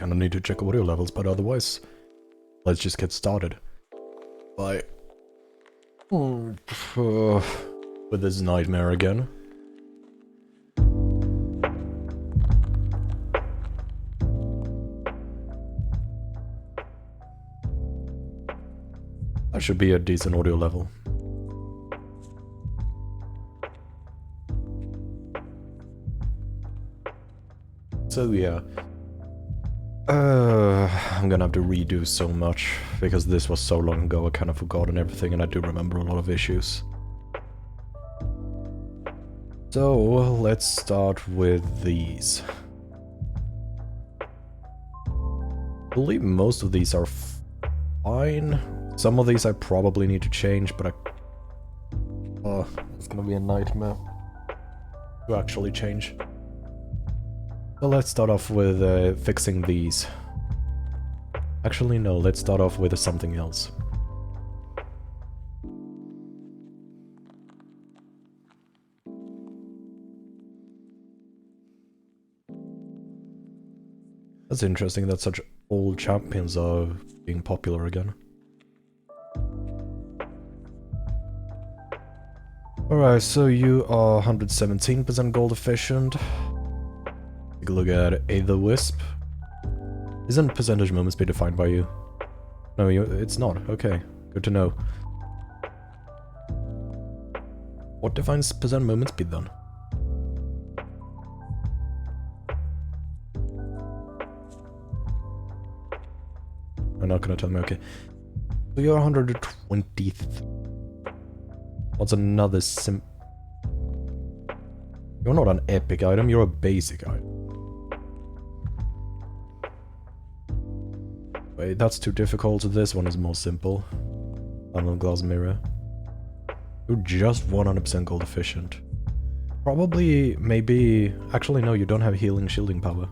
kinda need to check audio levels, but otherwise, let's just get started. By... with this nightmare again. That should be a decent audio level. So yeah. I'm gonna have to redo so much, because this was so long ago I kind of forgotten everything and I do remember a lot of issues. So, let's start with these. I believe most of these are fine. Some of these I probably need to change, but it's gonna be a nightmare to actually change. So let's start off with fixing these. Actually no, let's start off with something else. That's interesting that such old champions are being popular again. Alright, so you are 117% gold efficient. Take a look at Aether Wisp. Isn't percentage movement speed defined by you? No, it's not. Okay, good to know. What defines percent movement speed then? You're not gonna tell me, okay. So you're 120th. What's another You're not an epic item, you're a basic item. Wait, that's too difficult. This one is more simple. Tunnel glass mirror. You're just 100% gold efficient. Probably, maybe... Actually, no, you don't have healing shielding power.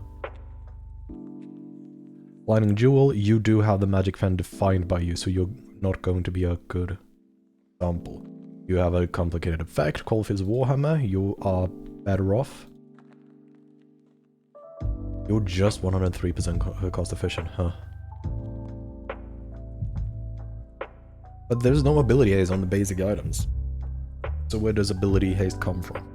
Lightning Jewel, you do have the magic fan defined by you, so you're not going to be a good example. You have a complicated effect, Coalfield's Warhammer, you are better off. You're just 103% cost efficient, huh? But there's no ability haste on the basic items. So where does ability haste come from?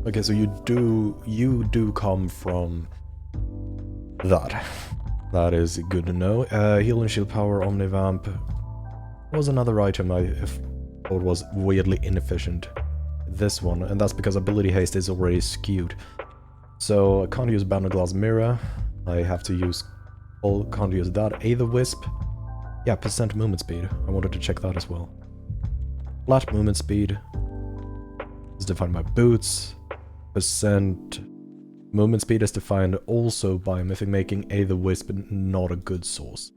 Okay, so you do come from that. That is good to know. Heal and shield power, Omnivamp was another item I thought was weirdly inefficient. This one, and that's because ability haste is already skewed. So I can't use Banded Glass Mirror. I have to use... can't use that. Aether Wisp. Yeah, percent movement speed. I wanted to check that as well. Flat movement speed is defined by boots. Percent movement speed is defined also by Mythic making Aether Wisp not a good source.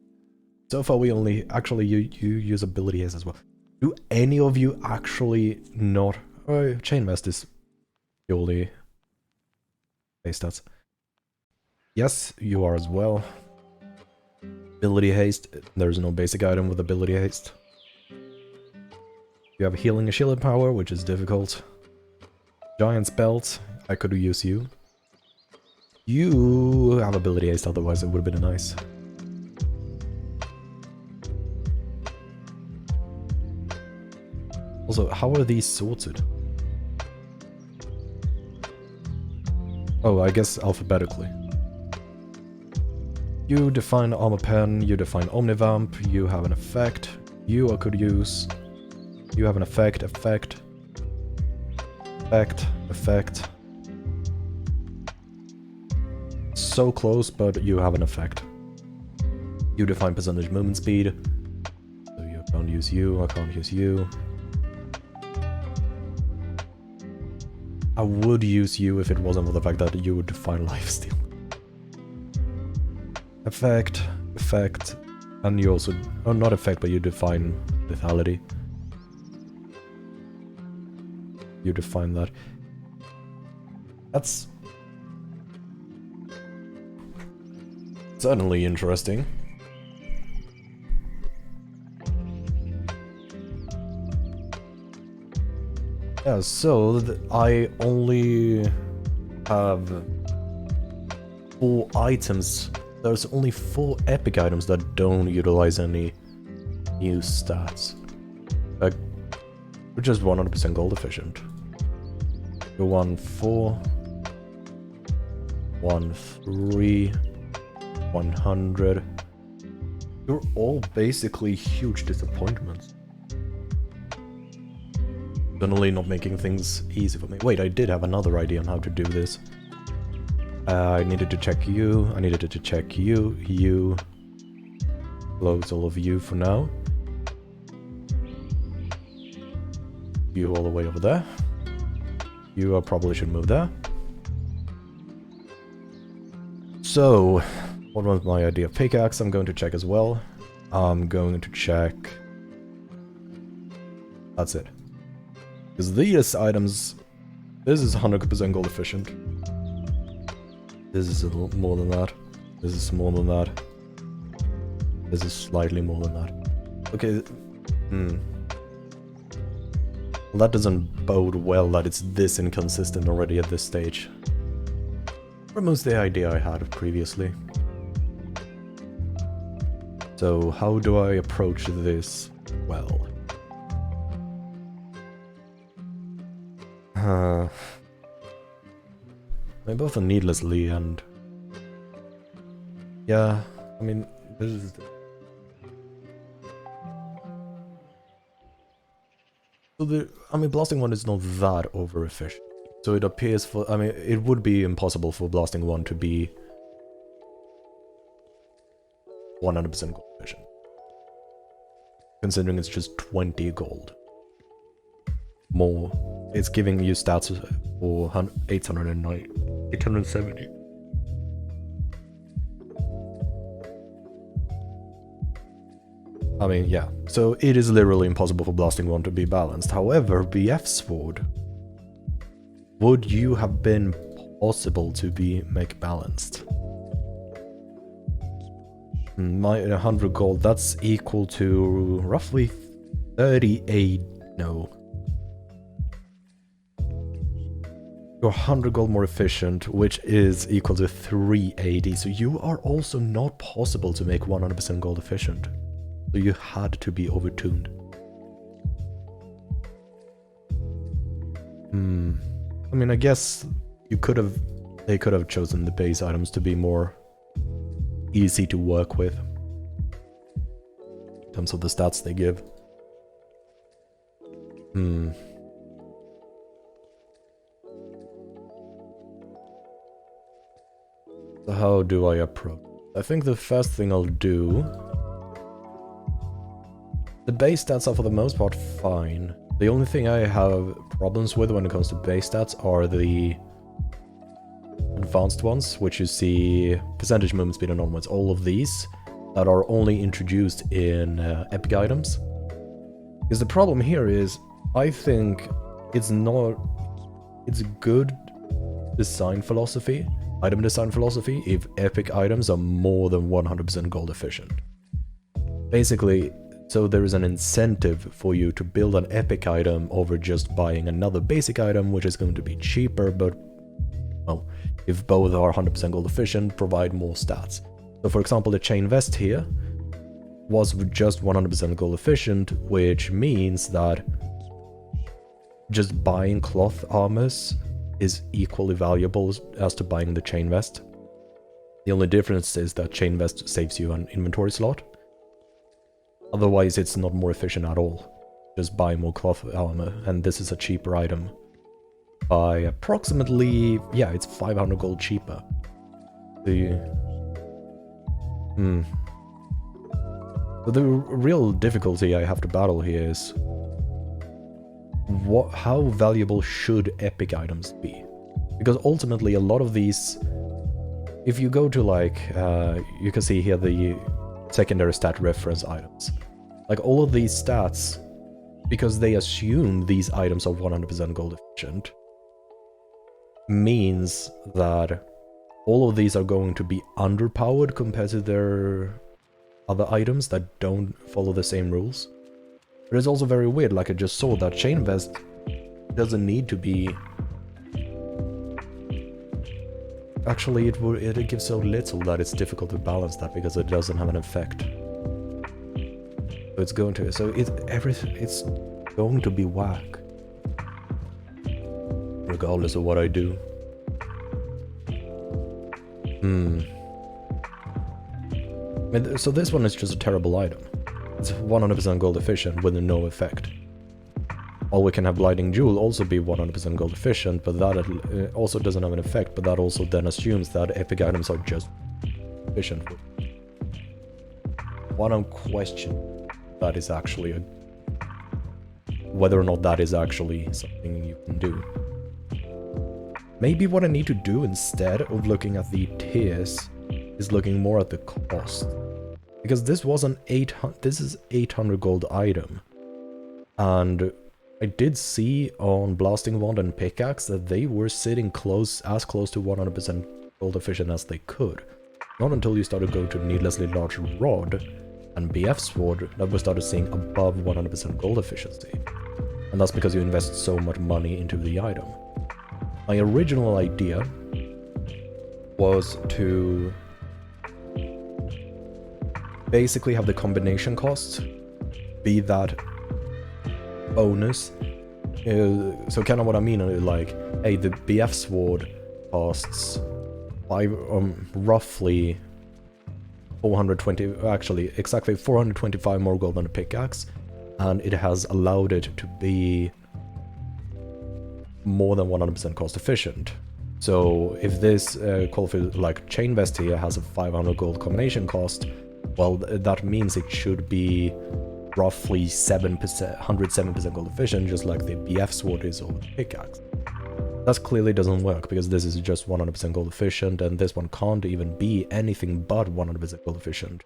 So far we only... Actually, you use ability haste as well. Do any of you actually not... Chain Vest is purely base stats. Yes, you are as well. Ability haste, there's no basic item with ability haste. You have healing and shielded power, which is difficult. Giant's Belt, I could use you. You have ability haste, otherwise it would have been nice. Also, how are these sorted? Oh, I guess alphabetically. You define Armor Pen, you define Omnivamp, you have an effect. You I could use. You have an effect, effect. Effect, effect. So close, but you have an effect. You define percentage movement speed. So you can't use you, I can't use you. I would use you if it wasn't for the fact that you would define lifesteal. Effect, effect, and you also... Oh, not effect, but you define lethality. You define that. That's... certainly interesting. Yeah, so I only have 4 items. There's only 4 epic items that don't utilize any new stats. We're just 100% gold efficient. 1 4, 1 3, 100. You're all basically huge disappointments. Suddenly not making things easy for me. Wait, I did have another idea on how to do this. I needed to check you, I needed to check you, you. Close all of you for now. You all the way over there. You probably should move there. So, what was my idea? Pickaxe I'm going to check as well. I'm going to check... That's it. Because these items... This is 100% gold efficient. This is a little more than that. This is more than that. This is slightly more than that. Okay, Well, that doesn't bode well that it's this inconsistent already at this stage. Removes the idea I had previously. So, how do I approach this well? They both are needlessly and... Yeah, I mean, this is... So blasting one is not that over efficient. So it appears for, it would be impossible for blasting one to be 100% gold efficient. Considering it's just 20 gold. More. It's giving you stats for 870. I mean, yeah. So it is literally impossible for blasting one to be balanced. However, BF Sword, would you have been possible to make balanced? My 100 gold, that's equal to roughly 38, no. You're 100 gold more efficient, which is equal to 380, so you are also not possible to make 100% gold efficient. So you had to be overtuned. I mean, I guess they could have chosen the base items to be more easy to work with in terms of the stats they give. So how do I approach? I think the first thing I'll do... The base stats are for the most part fine. The only thing I have problems with when it comes to base stats are the advanced ones, which you see percentage movement speed and onwards, all of these that are only introduced in epic items. Because the problem here is, I think it's good design philosophy, item design philosophy, if epic items are more than 100% gold efficient. Basically, so there is an incentive for you to build an epic item over just buying another basic item, which is going to be cheaper, but, well, if both are 100% gold efficient, provide more stats. So for example, the chain vest here was just 100% gold efficient, which means that just buying cloth armors is equally valuable as to buying the chain vest. The only difference is that chain vest saves you an inventory slot. Otherwise, it's not more efficient at all. Just buy more cloth armor, and this is a cheaper item. By approximately, yeah, it's 500 gold cheaper. So the real difficulty I have to battle here is how valuable should epic items be? Because ultimately, a lot of these, if you go to like, you can see here the secondary stat reference items. Like all of these stats, because they assume these items are 100% gold efficient, means that all of these are going to be underpowered compared to their other items that don't follow the same rules. But it's also very weird, like I just saw that chain vest doesn't need to be. Actually, it gives so little that it's difficult to balance that because it doesn't have an effect. So it's going to. So it's going to be whack, regardless of what I do. So this one is just a terrible item. It's 100% gold efficient with no effect. Or we can have Blighting Jewel also be 100% gold efficient, but that also doesn't have an effect, but that also then assumes that epic items are just efficient. What I'm questioning that is actually whether or not that is actually something you can do. Maybe what I need to do instead of looking at the tiers is looking more at the cost. Because this was an 800 gold item. And I did see on Blasting Wand and Pickaxe that they were sitting as close to 100% gold efficient as they could. Not until you started going to Needlessly Large Rod and BF Sword that we started seeing above 100% gold efficiency. And that's because you invest so much money into the item. My original idea was to basically have the combination costs be that bonus. So kind of what I mean, like, hey, the BF Sword costs roughly 420, actually exactly 425 more gold than a pickaxe, and it has allowed it to be more than 100% cost efficient. So if this like Chain Vest here has a 500 gold combination cost, well, that means it should be roughly 107% gold efficient, just like the BF Sword is or the pickaxe. That clearly doesn't work, because this is just 100% gold efficient, and this one can't even be anything but 100% gold efficient.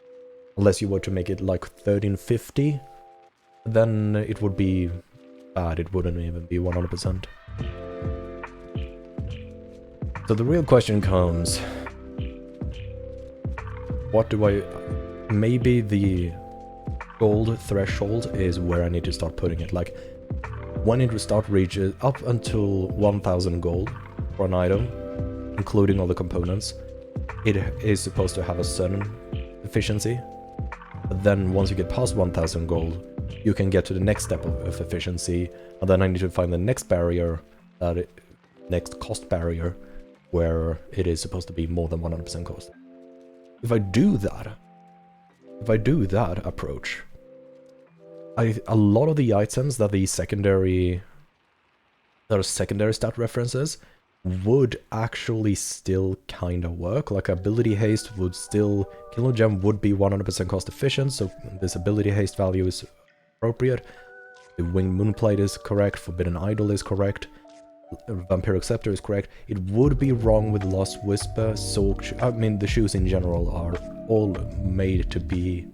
Unless you were to make it like 1350, then it would be bad, it wouldn't even be 100%. So the real question comes, what do I... Maybe the gold threshold is where I need to start putting it. Like, when it start reaches up until 1000 gold for an item, including all the components, it is supposed to have a certain efficiency. But then once you get past 1000 gold, you can get to the next step of efficiency, and then I need to find the next barrier, next cost barrier, where it is supposed to be more than 100% cost. If I do that approach, a lot of the items that are secondary stat references would actually still kind of work. Like ability haste would still, Kilo Gem would be 100% cost efficient, so this ability haste value is appropriate. The Winged Moonplate is correct, Forbidden Idol is correct, Vampiric Scepter is correct. It would be wrong with Lost Whisper, I mean the shoes in general are all made to be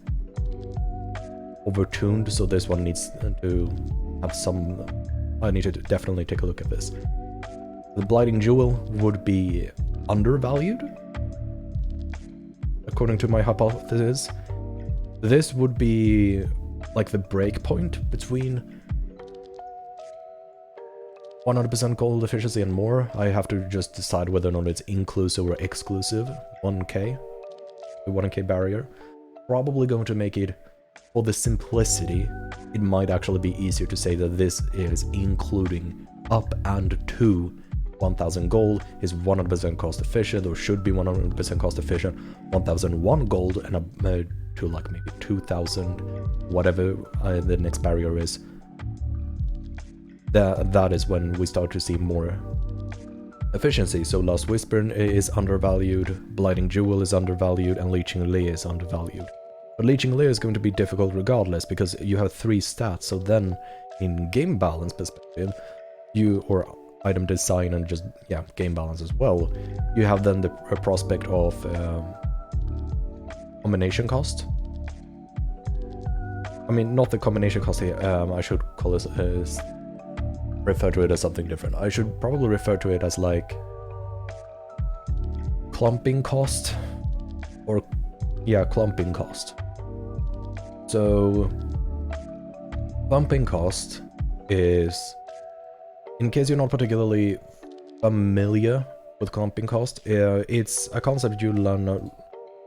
overtuned, so this one needs to have some... I need to definitely take a look at this. The Blighting Jewel would be undervalued, according to my hypothesis. This would be like the break point between 100% gold efficiency and more. I have to just decide whether or not it's inclusive or exclusive. 1k. The 1k barrier. Probably going to make it, for the simplicity, it might actually be easier to say that this is including up and to 1000 gold is 100% cost efficient, or should be 100% cost efficient. 1001 gold and to like maybe 2000, whatever the next barrier is. That is when we start to see more efficiency. So Lost Whisper is undervalued, Blighting Jewel is undervalued, and Leeching Leer is undervalued. But Leeching Leer is going to be difficult regardless, because you have 3 stats, so then in game balance perspective, or item design and just, yeah, game balance as well, you have then the prospect of combination cost. I mean, not the combination cost here, I should call this refer to it as something different. I should probably refer to it as like clumping cost, or yeah, clumping cost. So clumping cost is in case you're not particularly familiar with clumping cost, it's a concept you learn,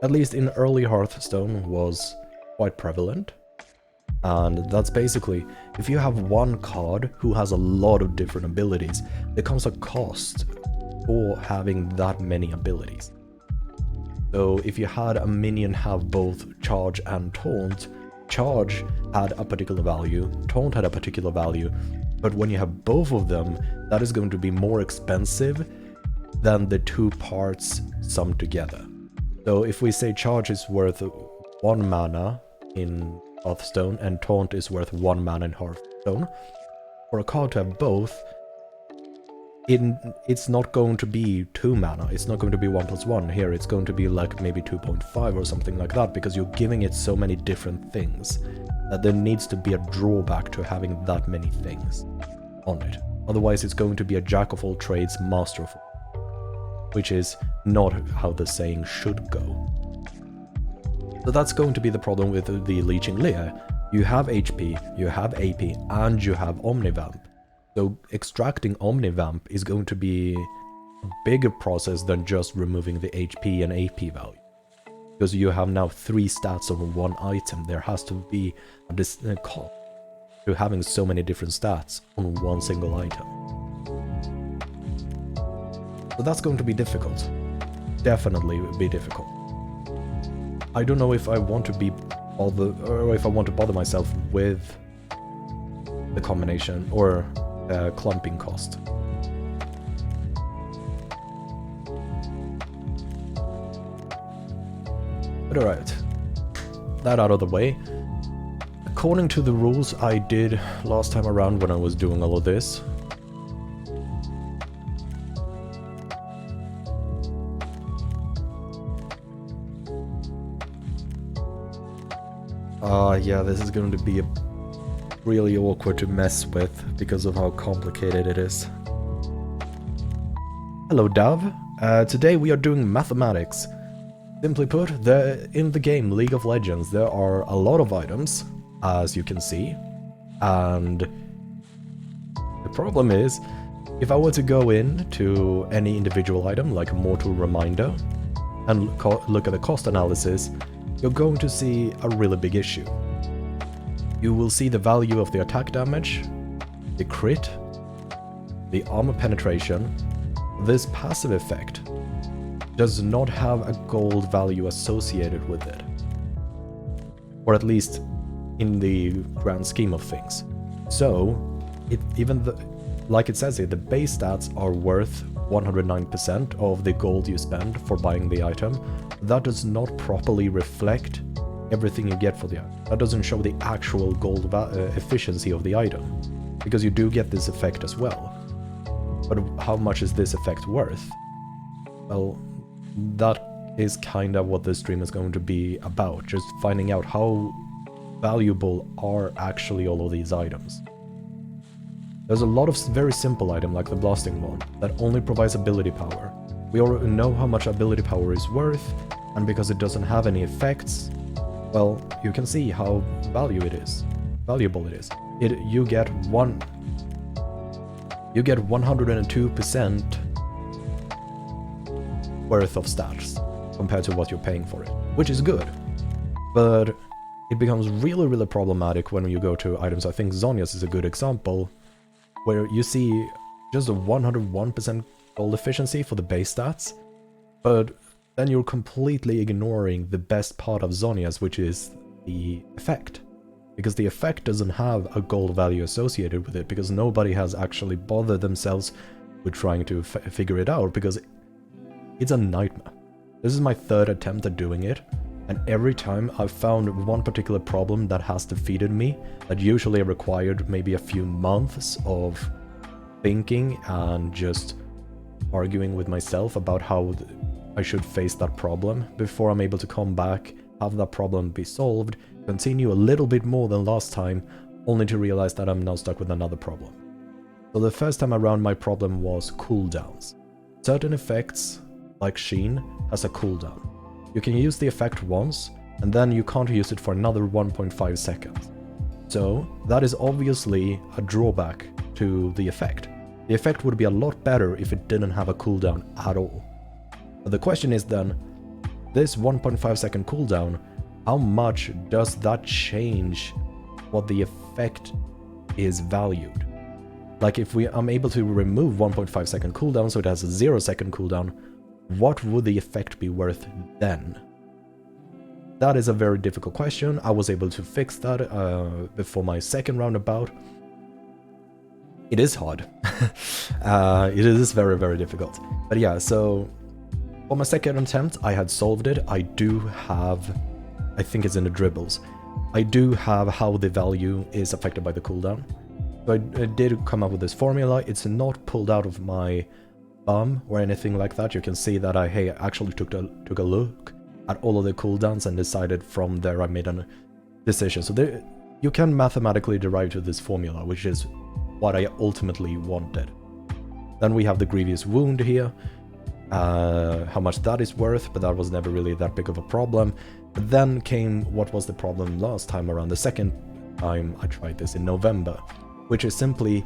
at least in early Hearthstone, was quite prevalent. And that's basically, if you have one card who has a lot of different abilities, there comes a cost for having that many abilities. So if you had a minion have both charge and taunt, charge had a particular value, taunt had a particular value, but when you have both of them, that is going to be more expensive than the two parts summed together. So if we say charge is worth 1 mana in Hearthstone and taunt is worth 1 mana in Hearthstone, for a card to have both, it's not going to be 2 mana, it's not going to be 1+1. Here it's going to be like maybe 2.5 or something like that, because you're giving it so many different things that there needs to be a drawback to having that many things on it. Otherwise it's going to be a jack of all trades, master of all, which is not how the saying should go. So that's going to be the problem with the Leeching Leer. You have HP, you have AP, and you have Omnivamp. So extracting Omnivamp is going to be a bigger process than just removing the HP and AP value. Because you have now 3 stats on one item, there has to be a cost to having so many different stats on one single item. So that's going to be difficult. Definitely be difficult. I don't know if I want to be bothered, or if I want to bother myself with the combination or clumping cost. But alright, that out of the way. According to the rules I did last time around when I was doing all of this, yeah, this is going to be really awkward to mess with because of how complicated it is. Hello, Dove. Today we are doing mathematics. Simply put, in the game League of Legends there are a lot of items, as you can see, and the problem is, if I were to go into any individual item, like Mortal Reminder, and look at the cost analysis, you're going to see a really big issue. You will see the value of the attack damage, the crit, the armor penetration. This passive effect does not have a gold value associated with it. Or at least in the grand scheme of things. So, like it says here, the base stats are worth 109% of the gold you spend for buying the item. That does not properly reflect everything you get for the item. That doesn't show the actual gold efficiency of the item, because you do get this effect as well. But how much is this effect worth? Well, that is kind of what this stream is going to be about, just finding out how valuable are actually all of these items. There's a lot of very simple items like the Blasting one that only provides ability power. We already know how much ability power is worth, and because it doesn't have any effects, well, you can see how valuable it is. You get 102% worth of stats compared to what you're paying for it, which is good. But it becomes really, really problematic when you go to items. I think Zhonya's is a good example, where you see just a 101% gold efficiency for the base stats, but then you're completely ignoring the best part of Zhonya's, which is the effect. Because the effect doesn't have a gold value associated with it, because nobody has actually bothered themselves with trying to figure it out, because it's a nightmare. This is my 3rd attempt at doing it, and every time I've found one particular problem that has defeated me, that usually required maybe a few months of thinking and just arguing with myself about how I should face that problem before I'm able to come back, have that problem be solved, continue a little bit more than last time, only to realize that I'm now stuck with another problem. So the first time around my problem was cooldowns. Certain effects, like Sheen, has a cooldown. You can use the effect once, and then you can't use it for another 1.5 seconds. So that is obviously a drawback to the effect. The effect would be a lot better if it didn't have a cooldown at all. But the question is then, this 1.5 second cooldown, how much does that change what the effect is valued? Like if I'm able to remove 1.5 second cooldown so it has a 0 second cooldown, what would the effect be worth then? That is a very difficult question. I was able to fix that before my second roundabout. It is hard. It is very, very difficult. But yeah, so for my second attempt, I had solved it. I do have, I think it's in the dribbles, I do have how the value is affected by the cooldown. So I did come up with this formula. It's not pulled out of my bum or anything like that. You can see that I actually took a look at all of the cooldowns and decided from there I made a decision. So there, you can mathematically derive to this formula, which is what I ultimately wanted. Then we have the grievous wound here, how much that is worth, but that was never really that big of a problem. But then came what was the problem last time around, the second time I tried this in November, which is simply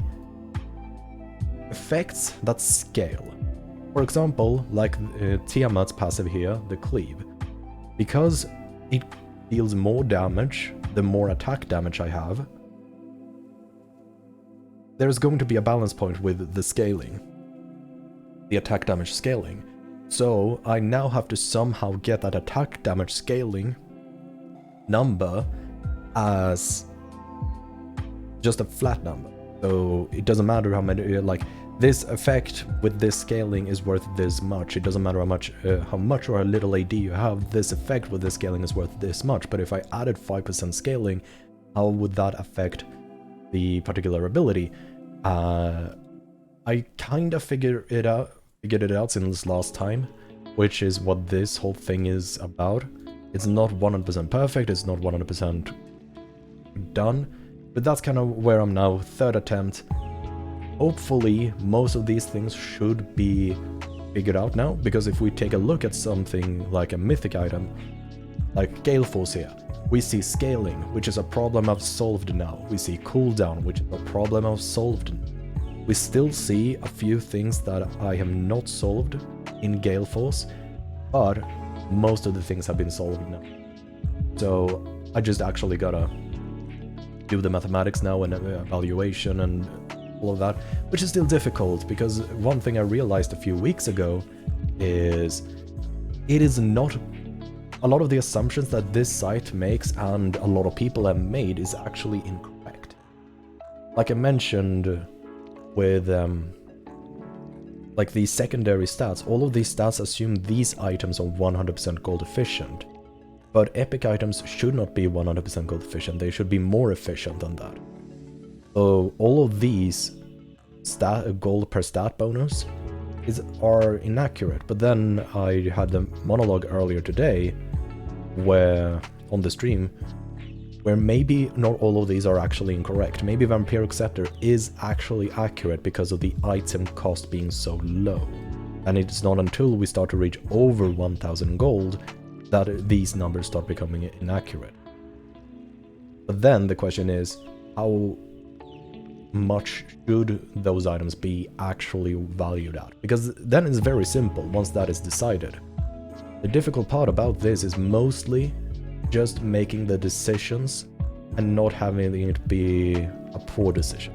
effects that scale. For example, like Tiamat's passive here, the cleave. Because it deals more damage, the more attack damage I have, there's going to be a balance point with the scaling, the attack damage scaling. So I now have to somehow get that attack damage scaling number as just a flat number. So it doesn't matter how many, like this effect with this scaling is worth this much. It doesn't matter how much or how little AD you have, this effect with this scaling is worth this much. But if I added 5% scaling, how would that affect the particular ability? I kind of figured it out since last time, which is what this whole thing is about. It's not 100% perfect, it's not 100% done, but that's kind of where I'm now, third attempt. Hopefully most of these things should be figured out now, because if we take a look at something like a mythic item, like Gale Force here, we see scaling, which is a problem I've solved now. We see cooldown, which is a problem I've solved. We still see a few things that I have not solved in Gale Force, but most of the things have been solved now. So I just actually gotta do the mathematics now and evaluation and all of that, which is still difficult, because one thing I realized a few weeks ago is it is not a lot of the assumptions that this site makes and a lot of people have made is actually incorrect. Like I mentioned with like these secondary stats, all of these stats assume these items are 100% gold efficient, but epic items should not be 100% gold efficient, they should be more efficient than that. So all of these gold per stat bonus are inaccurate. But then I had the monologue earlier today where on the stream where maybe not all of these are actually incorrect. Maybe Vampiric Scepter is actually accurate because of the item cost being so low. And it's not until we start to reach over 1000 gold that these numbers start becoming inaccurate. But then the question is, how much should those items be actually valued at? Because then it's very simple once that is decided. The difficult part about this is mostly just making the decisions and not having it be a poor decision.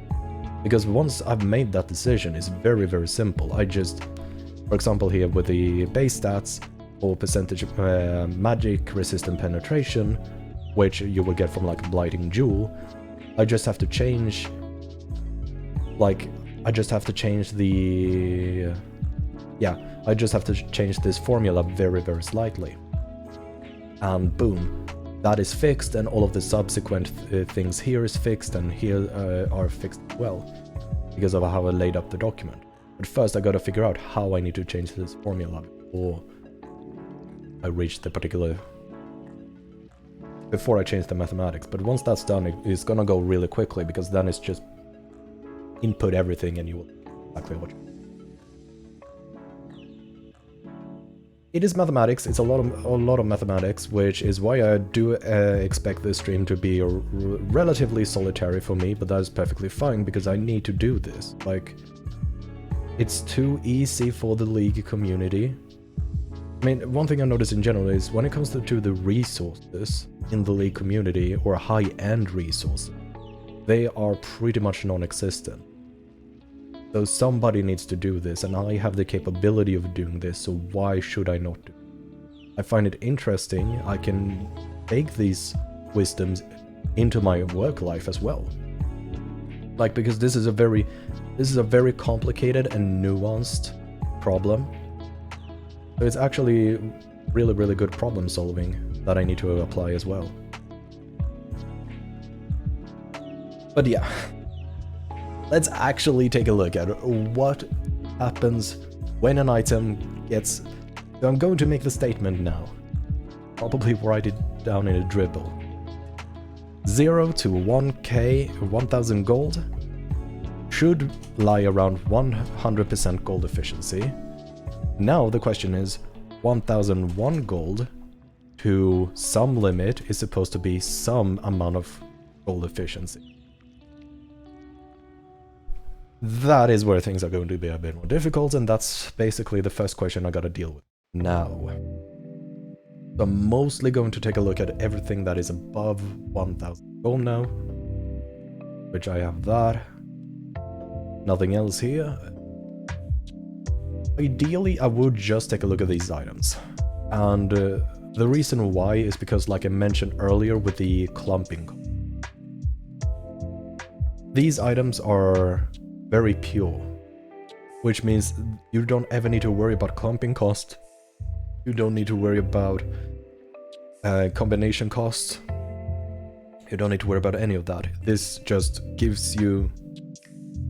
Because once I've made that decision, it's very, very simple. I just, for example here with the base stats or percentage magic resistant penetration, which you will get from like Blighting Jewel, I just have to change, like, I just have to change the, I just have to change this formula very, very slightly. And boom, that is fixed, and all of the subsequent things here is fixed, and here are fixed as well, because of how I laid up the document. But first I gotta figure out how I need to change this formula before I reach the particular, before I change the mathematics. But once that's done, it's gonna go really quickly, because then it's just input everything and you will exactly what you want. It is mathematics, it's a lot of mathematics, which is why I do expect this stream to be relatively solitary for me, but that is perfectly fine, because I need to do this. Like, It's too easy for the League community. I mean, one thing I noticed in general is when it comes to the resources in the League community, or high-end resources, they are pretty much non-existent. So somebody needs to do this, and I have the capability of doing this, so why should I not do it? I find it interesting. I can take these wisdoms into my work life as well. Like, because this is a very complicated and nuanced problem. So it's actually really, really good problem solving that I need to apply as well. But yeah, let's actually take a look at what happens when an item gets... So I'm going to make the statement now. Probably write it down in a dribble. 0 to 1k, 1000 gold should lie around 100% gold efficiency. Now the question is, 1001 gold to some limit is supposed to be some amount of gold efficiency. That is where things are going to be a bit more difficult, and that's basically the first question I gotta deal with now. So I'm mostly going to take a look at everything that is above 1000 gold now, which I have that. Nothing else here. Ideally, I would just take a look at these items. And the reason why is because, like I mentioned earlier with the clumping, these items are very pure, which means you don't ever need to worry about clumping cost. You don't need to worry about combination cost. You don't need to worry about any of that. This just gives you...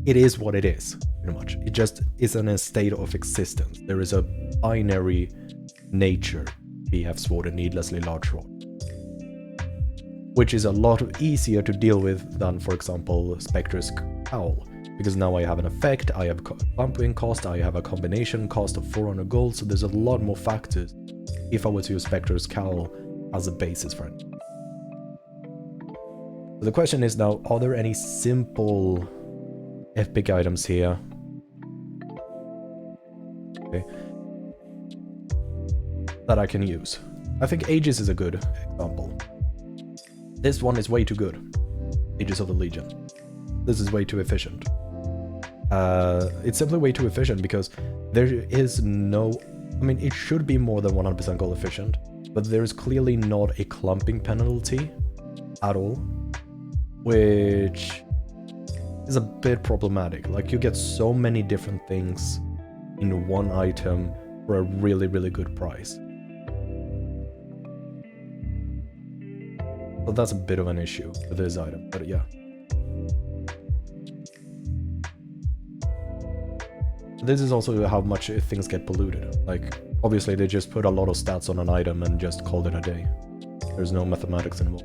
It is what it is, pretty much. It just is in a state of existence. There is a binary nature, BF Sword and Needlessly Large Rod, which is a lot easier to deal with than, for example, Spectre's Cowl. Because now I have an effect, I have a clumping cost, I have a combination cost of 400 gold, so there's a lot more factors if I were to use Spectre's Cowl as a basis for it. So the question is now, are there any simple epic items here? Okay. That I can use. I think Aegis is a good example. This one is way too good. Aegis of the Legion. This is way too efficient. It's simply way too efficient because there is no... I mean, it should be more than 100% gold efficient, but there is clearly not a clumping penalty at all, which is a bit problematic. Like, you get so many different things in one item for a really, really good price. So that's a bit of an issue with this item, but yeah. This is also how much things get polluted. Like, obviously they just put a lot of stats on an item and just called it a day. There's no mathematics involved.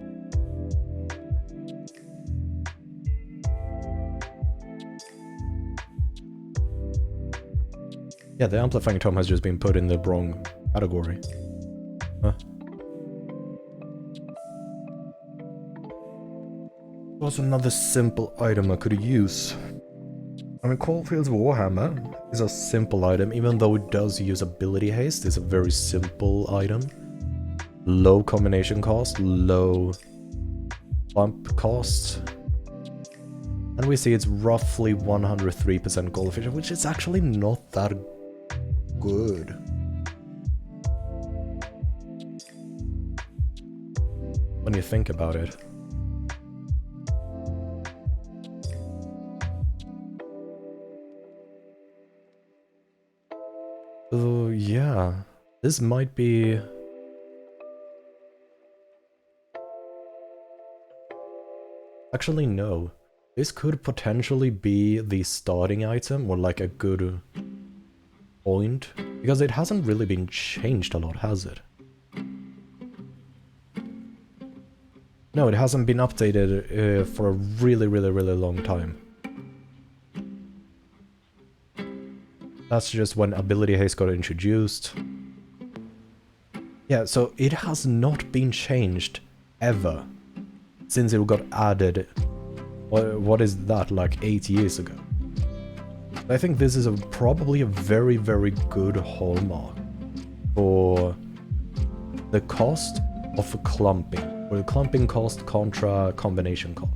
Yeah, the amplifying tome has just been put in the wrong category. Huh. What's another simple item I could use? I mean, Caulfield's Warhammer is a simple item, even though it does use ability haste. It's a very simple item. Low combination cost, low bump cost. And we see it's roughly 103% gold efficient, which is actually not that good. When you think about it. So yeah, this might be... Actually no, this could potentially be the starting item, or like a good point, because it hasn't really been changed a lot, has it? No, it hasn't been updated for a really, really, really long time. That's just when ability haste got introduced. Yeah, so it has not been changed ever since it got added. What is that, like 8 years ago? I think this is probably a very, very good hallmark for the cost of clumping, or the clumping cost contra combination cost.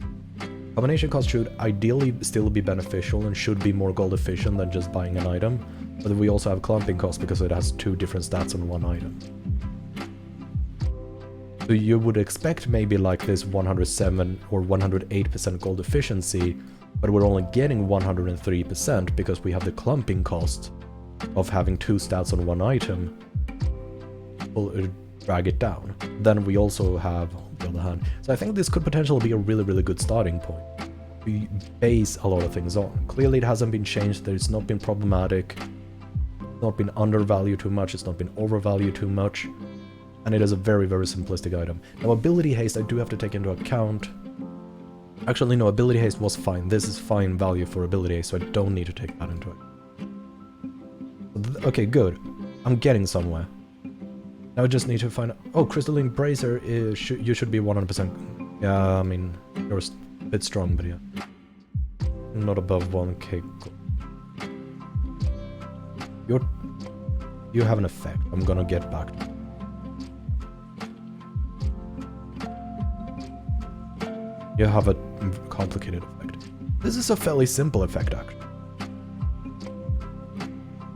Combination cost should ideally still be beneficial and should be more gold efficient than just buying an item, but we also have clumping cost because it has 2 different stats on one item. So you would expect maybe like this 107 or 108% gold efficiency, but we're only getting 103% because we have the clumping cost of having 2 stats on one item. We'll drag it down. Then we also have, on the other hand, so I think this could potentially be a really, really good starting point. We base a lot of things on. Clearly it hasn't been changed, it's not been problematic, it's not been undervalued too much, it's not been overvalued too much, and it is a very, very simplistic item. Now ability haste I do have to take into account. Actually no, ability haste was fine. This is fine value for ability haste, so I don't need to take that into account. Okay, good. I'm getting somewhere. Now I just need to find... Oh, Crystalline Bracer is... you should be 100%... Yeah, I mean, you're a bit strong, but yeah. Not above 1k. You have an effect. I'm gonna get back to it. You have a complicated effect. This is a fairly simple effect, actually.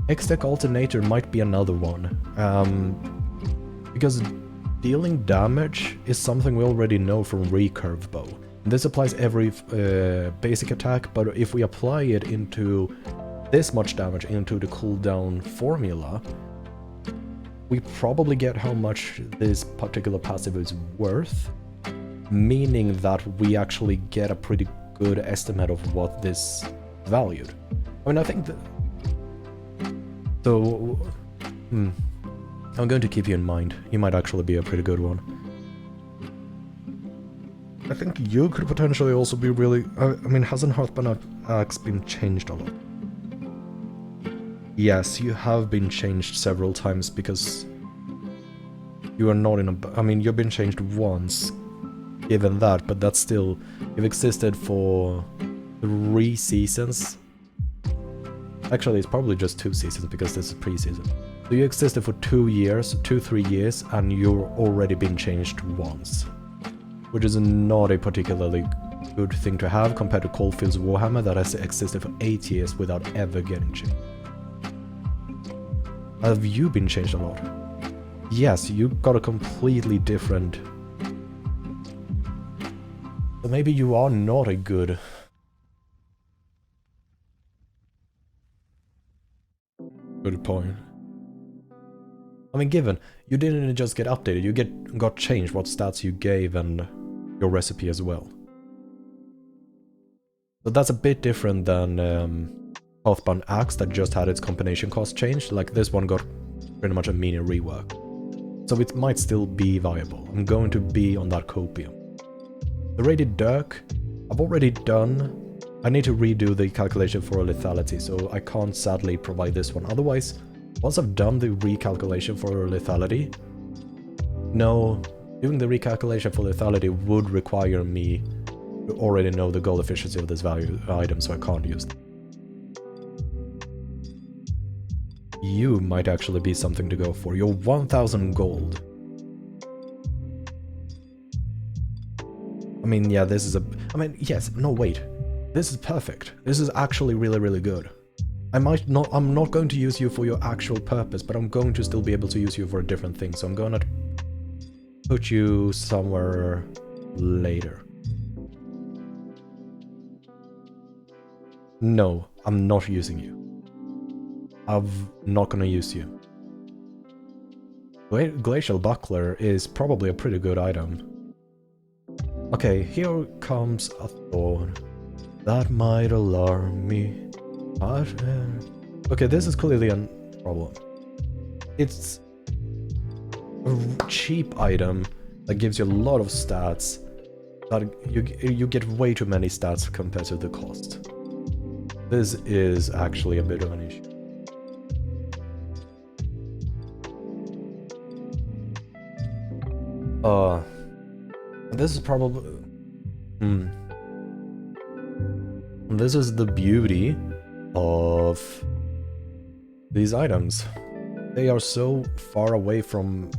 X-Tech Alternator might be another one. Because dealing damage is something we already know from recurve bow. This applies every basic attack, but if we apply it into this much damage into the cooldown formula, we probably get how much this particular passive is worth, meaning that we actually get a pretty good estimate of what this is valued. I mean, I think that... So... I'm going to keep you in mind. You might actually be a pretty good one. I think you could potentially also be really... I mean, hasn't Hearthband Axe been changed a lot? Yes, you have been changed several times because... you are not in a... I mean, you've been changed once, given that, but that's still... You've existed for 3 seasons. Actually, it's probably just 2 seasons because this is pre-season. So you existed for 2 years, 2-3 years, and you've already been changed once. Which is not a particularly good thing to have compared to Coldfield's Warhammer that has existed for 8 years without ever getting changed. Have you been changed a lot? Yes, you got a completely different... So maybe you are not a good... Good point. I mean, given you didn't just get updated, you got changed what stats you gave and your recipe as well. So that's a bit different than Hearthbound Axe that just had its combination cost changed. Like this one got pretty much a mini rework. So it might still be viable. I'm going to be on that copium. The Rated Dirk, I've already done. I need to redo the calculation for lethality, so I can't sadly provide this one. Otherwise, once I've done the recalculation for lethality, no, doing the recalculation for lethality would require me to already know the gold efficiency of this value item, so I can't use it. You might actually be something to go for. You're 1000 gold. I mean, yeah, this is a... I mean, yes, no, wait. This is perfect. This is actually really, really good. I'm not going to use you for your actual purpose, but I'm going to still be able to use you for a different thing, so I'm gonna put you somewhere later. No, I'm not using you. I'm not gonna use you. Glacial Buckler is probably a pretty good item. Okay, here comes a thorn. That might alarm me. Okay, this is clearly a problem. It's a cheap item that gives you a lot of stats, but you get way too many stats compared to the cost. This is actually a bit of an issue. This is probably... This is the beauty of these items. They are so far away from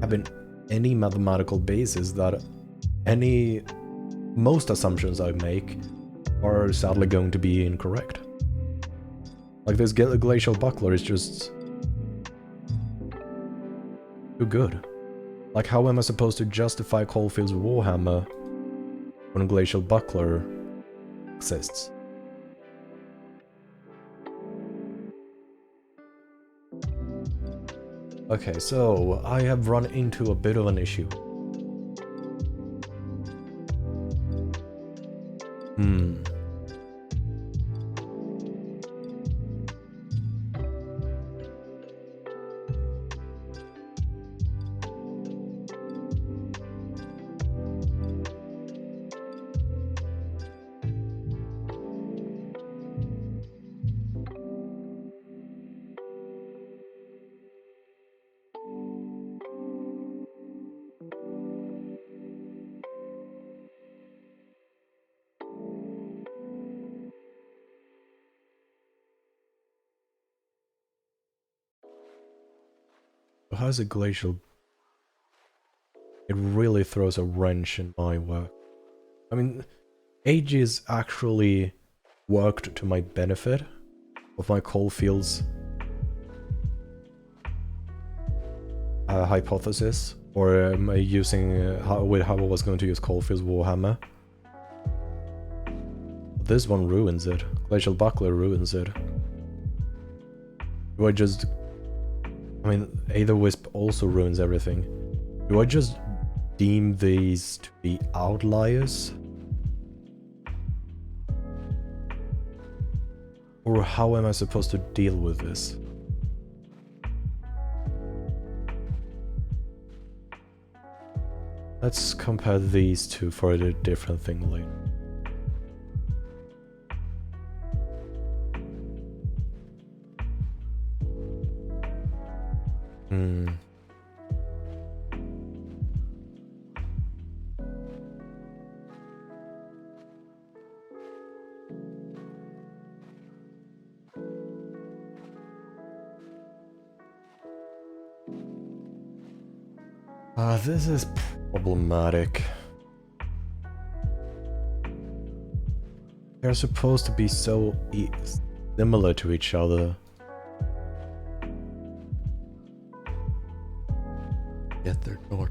having any mathematical basis that most assumptions I make are sadly going to be incorrect. Like this glacial buckler is just too good. Like, how am I supposed to justify Caulfield's Warhammer when a glacial buckler exists? Okay, so I have run into a bit of an issue. How's a glacial? It really throws a wrench in my work. I mean, ages actually worked to my benefit of my Caulfield's hypothesis, or using how I was going to use Caulfield's Warhammer. This one ruins it. Glacial Buckler ruins it. Do I just... I mean, Aether Wisp also ruins everything. Do I just deem these to be outliers? Or how am I supposed to deal with this? Let's compare these two for a different thing later. This is problematic. They're supposed to be so similar to each other. Yet they're not.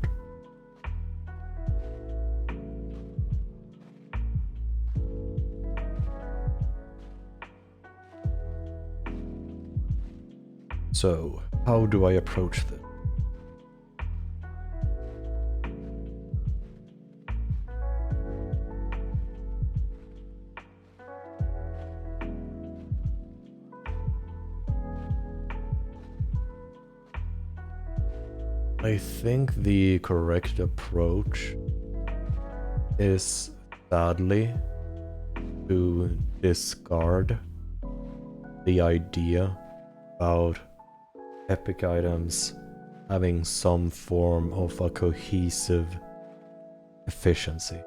So, how do I approach this? I think the correct approach is, sadly, to discard the idea about epic items having some form of a cohesive efficiency.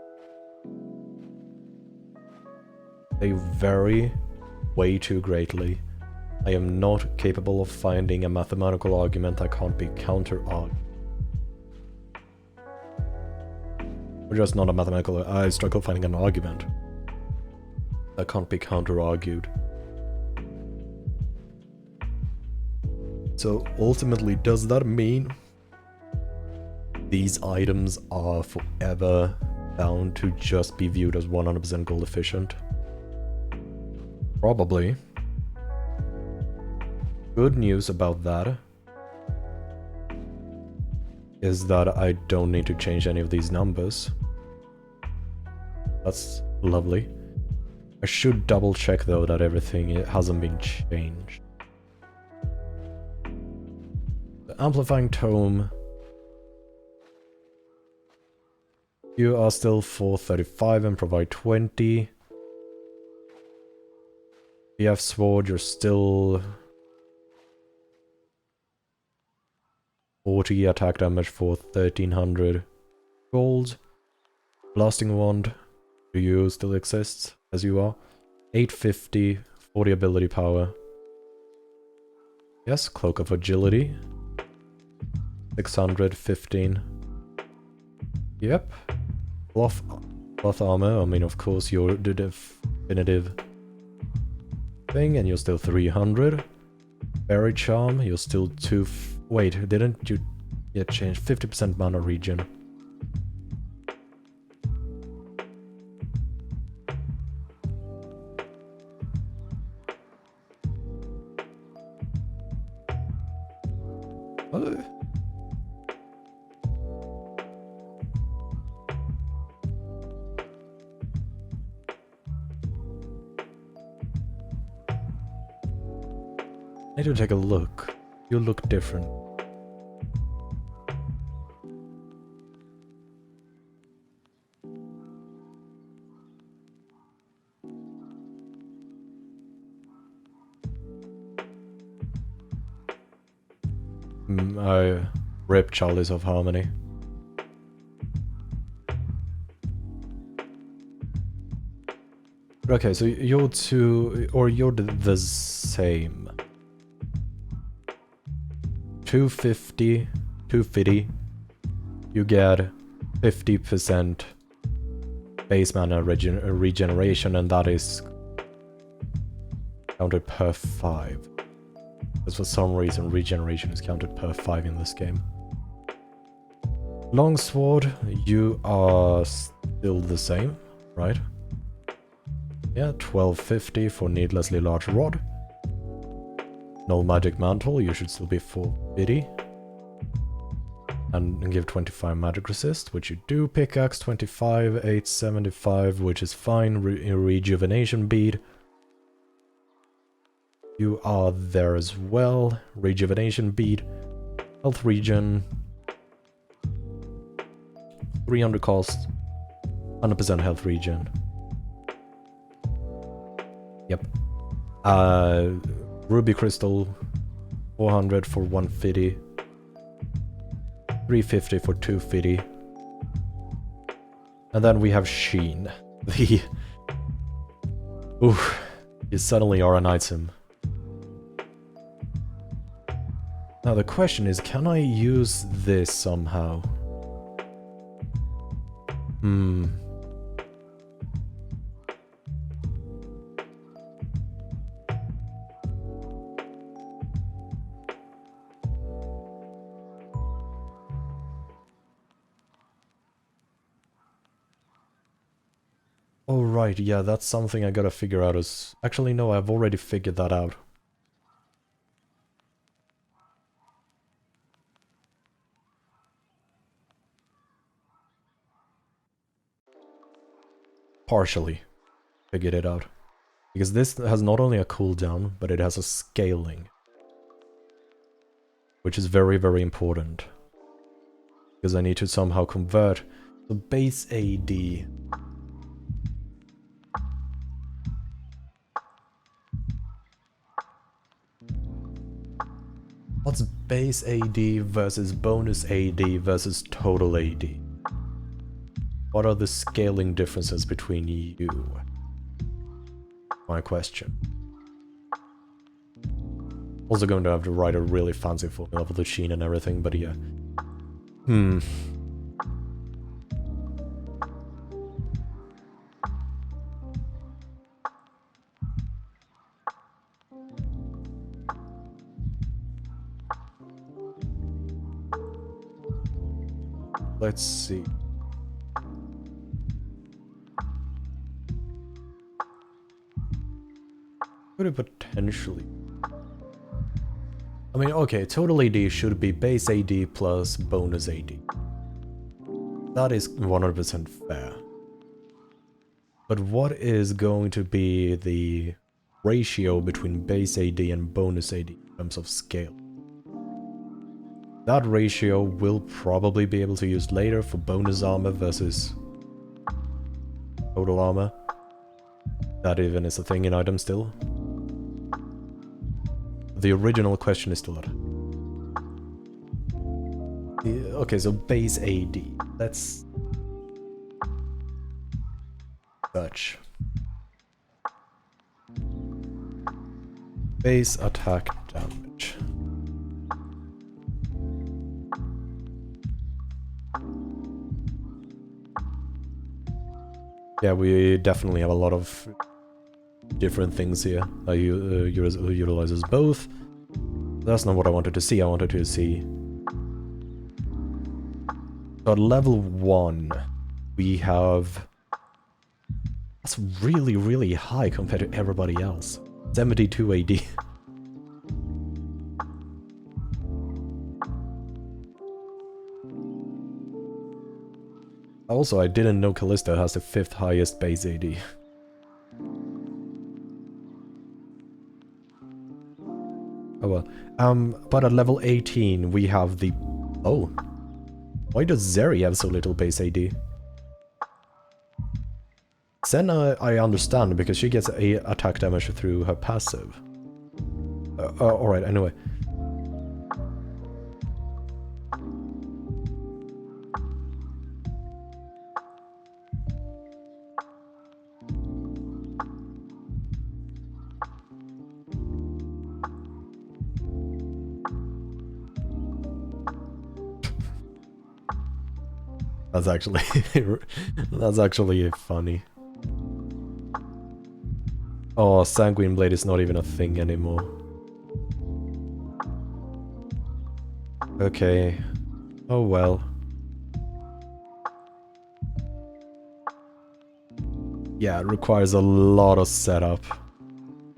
They vary way too greatly. I am not capable of finding a mathematical argument that can't be counter-argued. Or just not a mathematical... I struggle finding an argument that can't be counter-argued. So ultimately, does that mean these items are forever bound to just be viewed as 100% gold efficient? Probably. Good news about that is that I don't need to change any of these numbers. That's lovely. I should double check though that everything hasn't been changed. The Amplifying Tome. You are still 435 and provide 20. BF Sword, you're still 40 attack damage for 1300 gold. Blasting Wand, do you still exist as you are? 850 40 ability power. Yes, Cloak of Agility. 615. Yep. Cloth armor, I mean, of course, you're the definitive thing, and you're still 300. Fairy Charm, you're still wait, didn't you yet change 50% mana regen? Oh. I need to take a look. You look different. I rip Chalice of Harmony. Okay, so you're you're the same. 250, 250, you get 50% base mana regeneration, and that is counted per 5. Because for some reason regeneration is counted per 5 in this game. Longsword, you are still the same, right? Yeah, 1250 for needlessly large rod. No magic mantle, you should still be 450. And give 25 magic resist, which you do. Pickaxe 25, 875, which is fine. Rejuvenation bead. You are there as well. Rejuvenation bead. Health regen. 300 cost. 100% health regen. Yep. Ruby crystal. 400 for 150. 350 for 250. And then we have Sheen. The... Ooh. You suddenly are an item. Now the question is, can I use this somehow? Oh right, yeah, that's something I gotta figure out as... Actually no, I've already figured that out. Partially figured it out. Because this has not only a cooldown, but it has a scaling. Which is very, very important. Because I need to somehow convert the base AD. What's base AD versus bonus AD versus total AD? What are the scaling differences between you? My question. Also going to have to write a really fancy formula for the Sheen and everything, but yeah. Let's see. Could it potentially... I mean, okay, total AD should be base AD plus bonus AD. That is 100% fair. But what is going to be the ratio between base AD and bonus AD in terms of scale? That ratio will probably be able to use later for bonus armor versus total armor. That even is a thing in item still. The original question is still that. Okay, so base AD. Let's search. Base attack damage. Yeah, we definitely have a lot of different things here. Utilizes both. That's not what I wanted to see. I wanted to see... So at level 1, we have... That's really, really high compared to everybody else. 72 AD. Also, I didn't know Callisto has the 5th highest base AD. Oh well. But at level 18 we have the... Oh. Why does Zeri have so little base AD? Senna I understand because she gets a attack damage through her passive. Alright, anyway. That's actually... that's actually funny. Oh, Sanguine Blade is not even a thing anymore. Okay. Oh well. Yeah, it requires a lot of setup.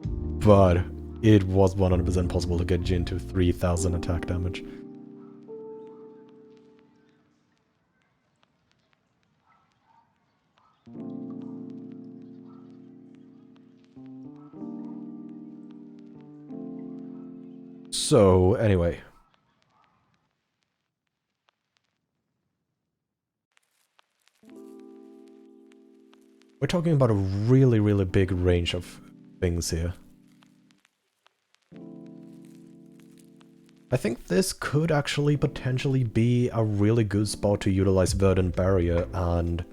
But it was 100% possible to get Jin to 3000 attack damage. So, anyway. We're talking about a really, really big range of things here. I think this could actually potentially be a really good spot to utilize Verdant Barrier and...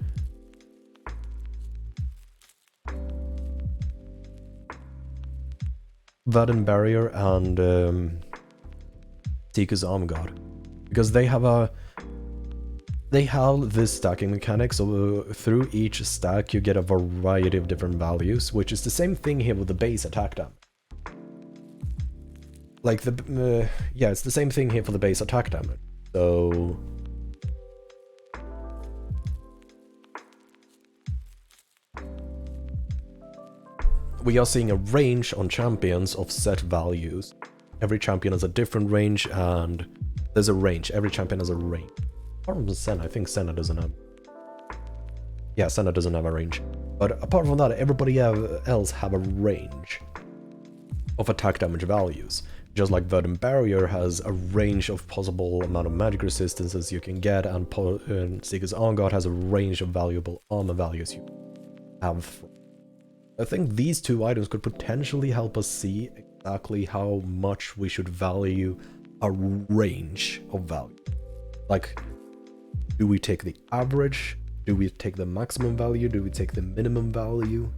Verdant Barrier and Seeker's Arm Guard. Because they have this stacking mechanic, so through each stack you get a variety of different values, which is the same thing here with the base attack damage. Like yeah, it's the same thing here for the base attack damage. So we are seeing a range on champions of set values. Every champion has a different range, and there's a range. Every champion has a range. Apart from Senna, I think Senna doesn't have... Yeah, Senna doesn't have a range. But apart from that, everybody else have a range of attack damage values. Just like Verdant Barrier has a range of possible amount of magic resistances you can get, and Seeker's Arm Guard has a range of valuable armor values you have. I think these two items could potentially help us see exactly how much we should value a range of value. Like, do we take the average? Do we take the maximum value? Do we take the minimum value?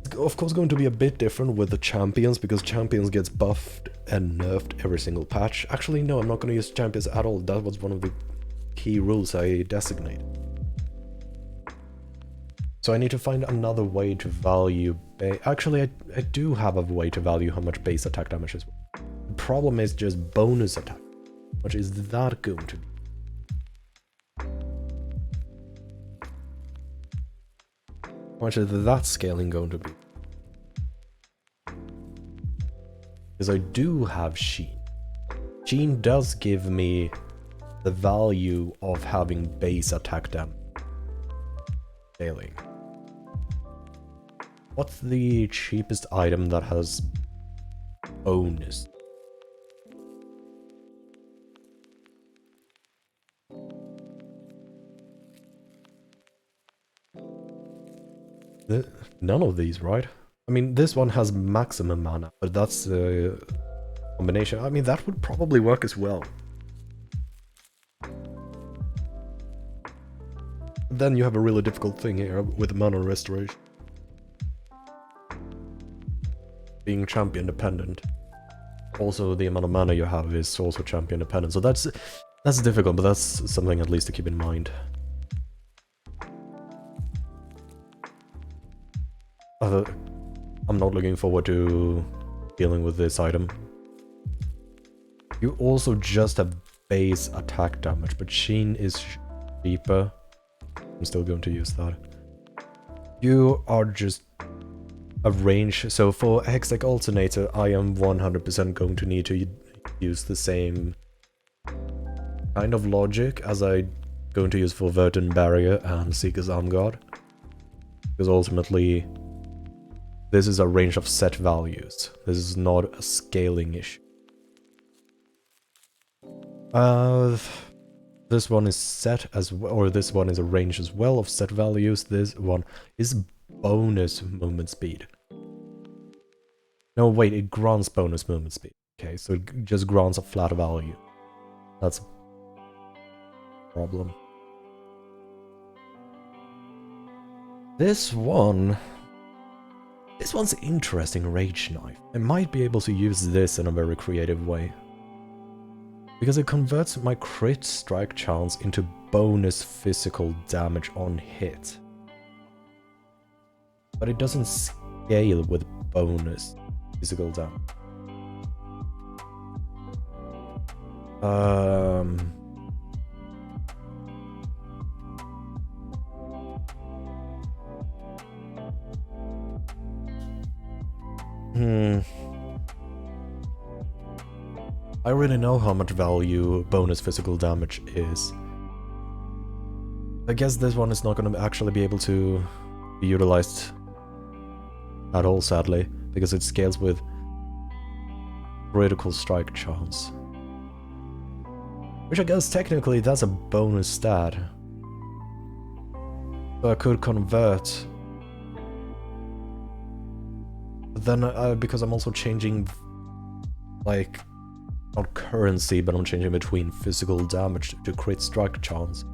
It's of course going to be a bit different with the champions, because champions gets buffed and nerfed every single patch. Actually, no, I'm not going to use champions at all. That was one of the key rules I designated. So I need to find another way to value... Actually, I do have a way to value how much base attack damage is. The problem is just bonus attack. How much is that going to be? How much is that scaling going to be? Because I do have Sheen. Sheen does give me the value of having base attack damage scaling. What's the cheapest item that has bonus? None of these, right? I mean, this one has maximum mana, but that's a combination. I mean, that would probably work as well. Then you have a really difficult thing here with mana restoration. being champion dependent. Also, the amount of mana you have is also champion dependent, so that's difficult, but that's something at least to keep in mind. I'm not looking forward to dealing with this item. You also just have base attack damage, but Sheen is cheaper. I'm still going to use that. You are just a range, so for Hextech Alternator, I am 100% going to need to use the same kind of logic as I'm going to use for Verdant Barrier and Seeker's Arm Guard. Because ultimately, this is a range of set values. This is not a scaling issue. This one is set as well, or this one is a range as well of set values. This one is bonus movement speed. No, wait, it grants bonus movement speed. Okay, so it just grants a flat value. That's a problem. This one's interesting, Rage Knife. I might be able to use this in a very creative way. Because it converts my crit strike chance into bonus physical damage on hit. But it doesn't scale with bonus physical damage. I really know how much value bonus physical damage is. I guess this one is not going to actually be able to be utilized at all, sadly, because it scales with critical strike chance. Which I guess technically that's a bonus stat. So I could convert. But then, because I'm also changing, like, not currency, but I'm changing between physical damage to crit strike chance.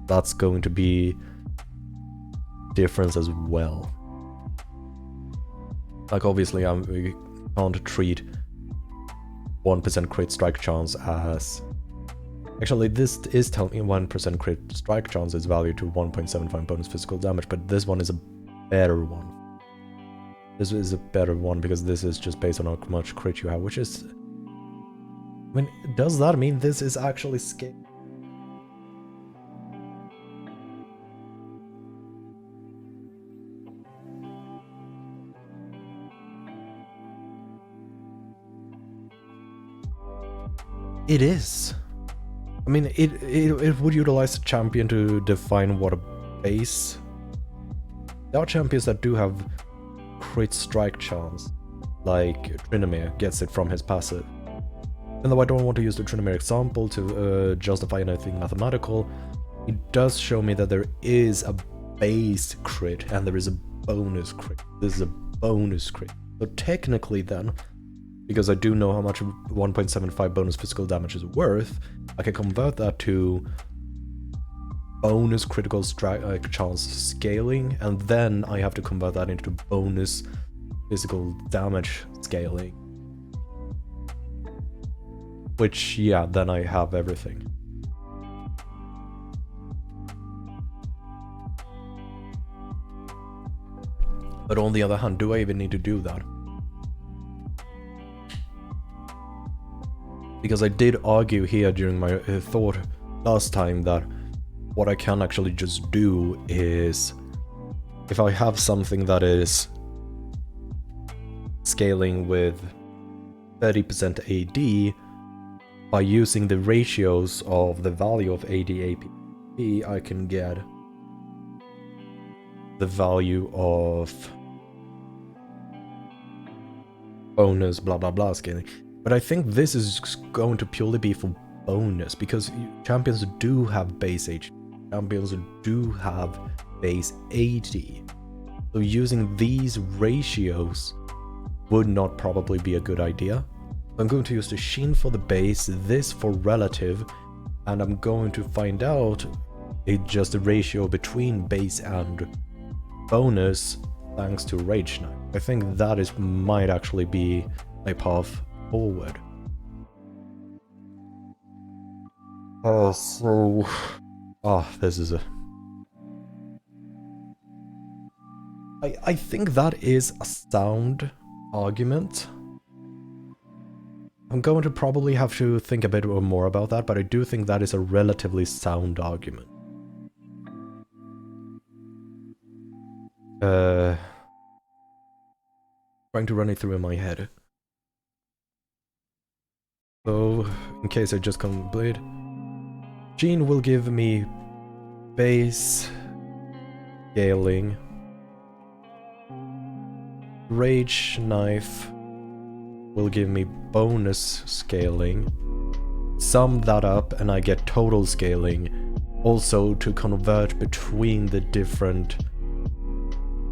That's going to be difference as well. Like, obviously, we can't treat 1% crit strike chance as... Actually, this is telling me 1% crit strike chance is valued to 1.75 bonus physical damage, but this one is a better one. This is a better one because this is just based on how much crit you have, which is... I mean, does that mean this is actually scale? It is. I mean, it would utilize the champion to define what a base. There are champions that do have crit strike chance, like Tryndamere gets it from his passive. Even though I don't want to use the Tryndamere example to justify anything mathematical, it does show me that there is a base crit and there is a bonus crit. This is a bonus crit. So technically then, because I do know how much 1.75 bonus physical damage is worth, I can convert that to bonus critical strike chance scaling, and then I have to convert that into bonus physical damage scaling. Which, yeah, then I have everything. But on the other hand, do I even need to do that? Because I did argue here during my thought last time that what I can actually just do is, if I have something that is scaling with 30% AD, by using the ratios of the value of AD AP, I can get the value of bonus blah blah blah scaling. But I think this is going to purely be for bonus, because champions do have base HP, champions do have base AD. So using these ratios would not probably be a good idea. I'm going to use the Sheen for the base, this for relative, and I'm going to find out just the ratio between base and bonus thanks to Rage Knife. I think that might actually be a path forward. This is a... I think that is a sound argument. I'm going to probably have to think a bit more about that, but I do think that is a relatively sound argument. Trying to run it through in my head. So, in case I just complete, Gene will give me base scaling. Rage Knife will give me bonus scaling. Sum that up and I get total scaling. Also, to convert between the different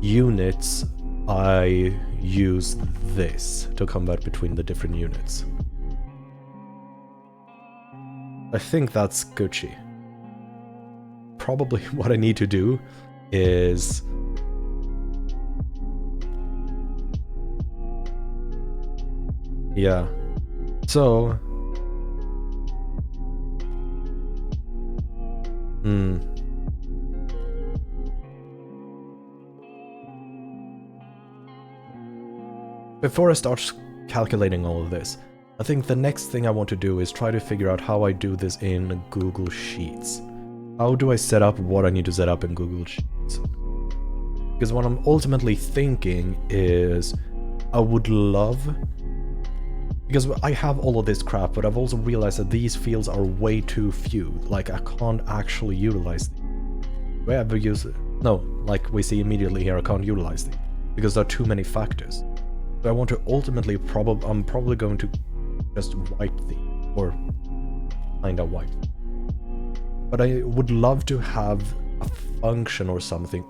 units, I use this to convert between the different units. I think that's Gucci. Probably what I need to do is... yeah. So... Before I start calculating all of this, I think the next thing I want to do is try to figure out how I do this in Google Sheets. How do I set up what I need to set up in Google Sheets? Because what I'm ultimately thinking is I would love... because I have all of this crap, but I've also realized that these fields are way too few. Like, I can't actually utilize them. Do I ever use it? No, like we see immediately here, I can't utilize them. Because there are too many factors. So I want to ultimately I'm probably going to just wipe them. Or kinda wipe them. But I would love to have a function or something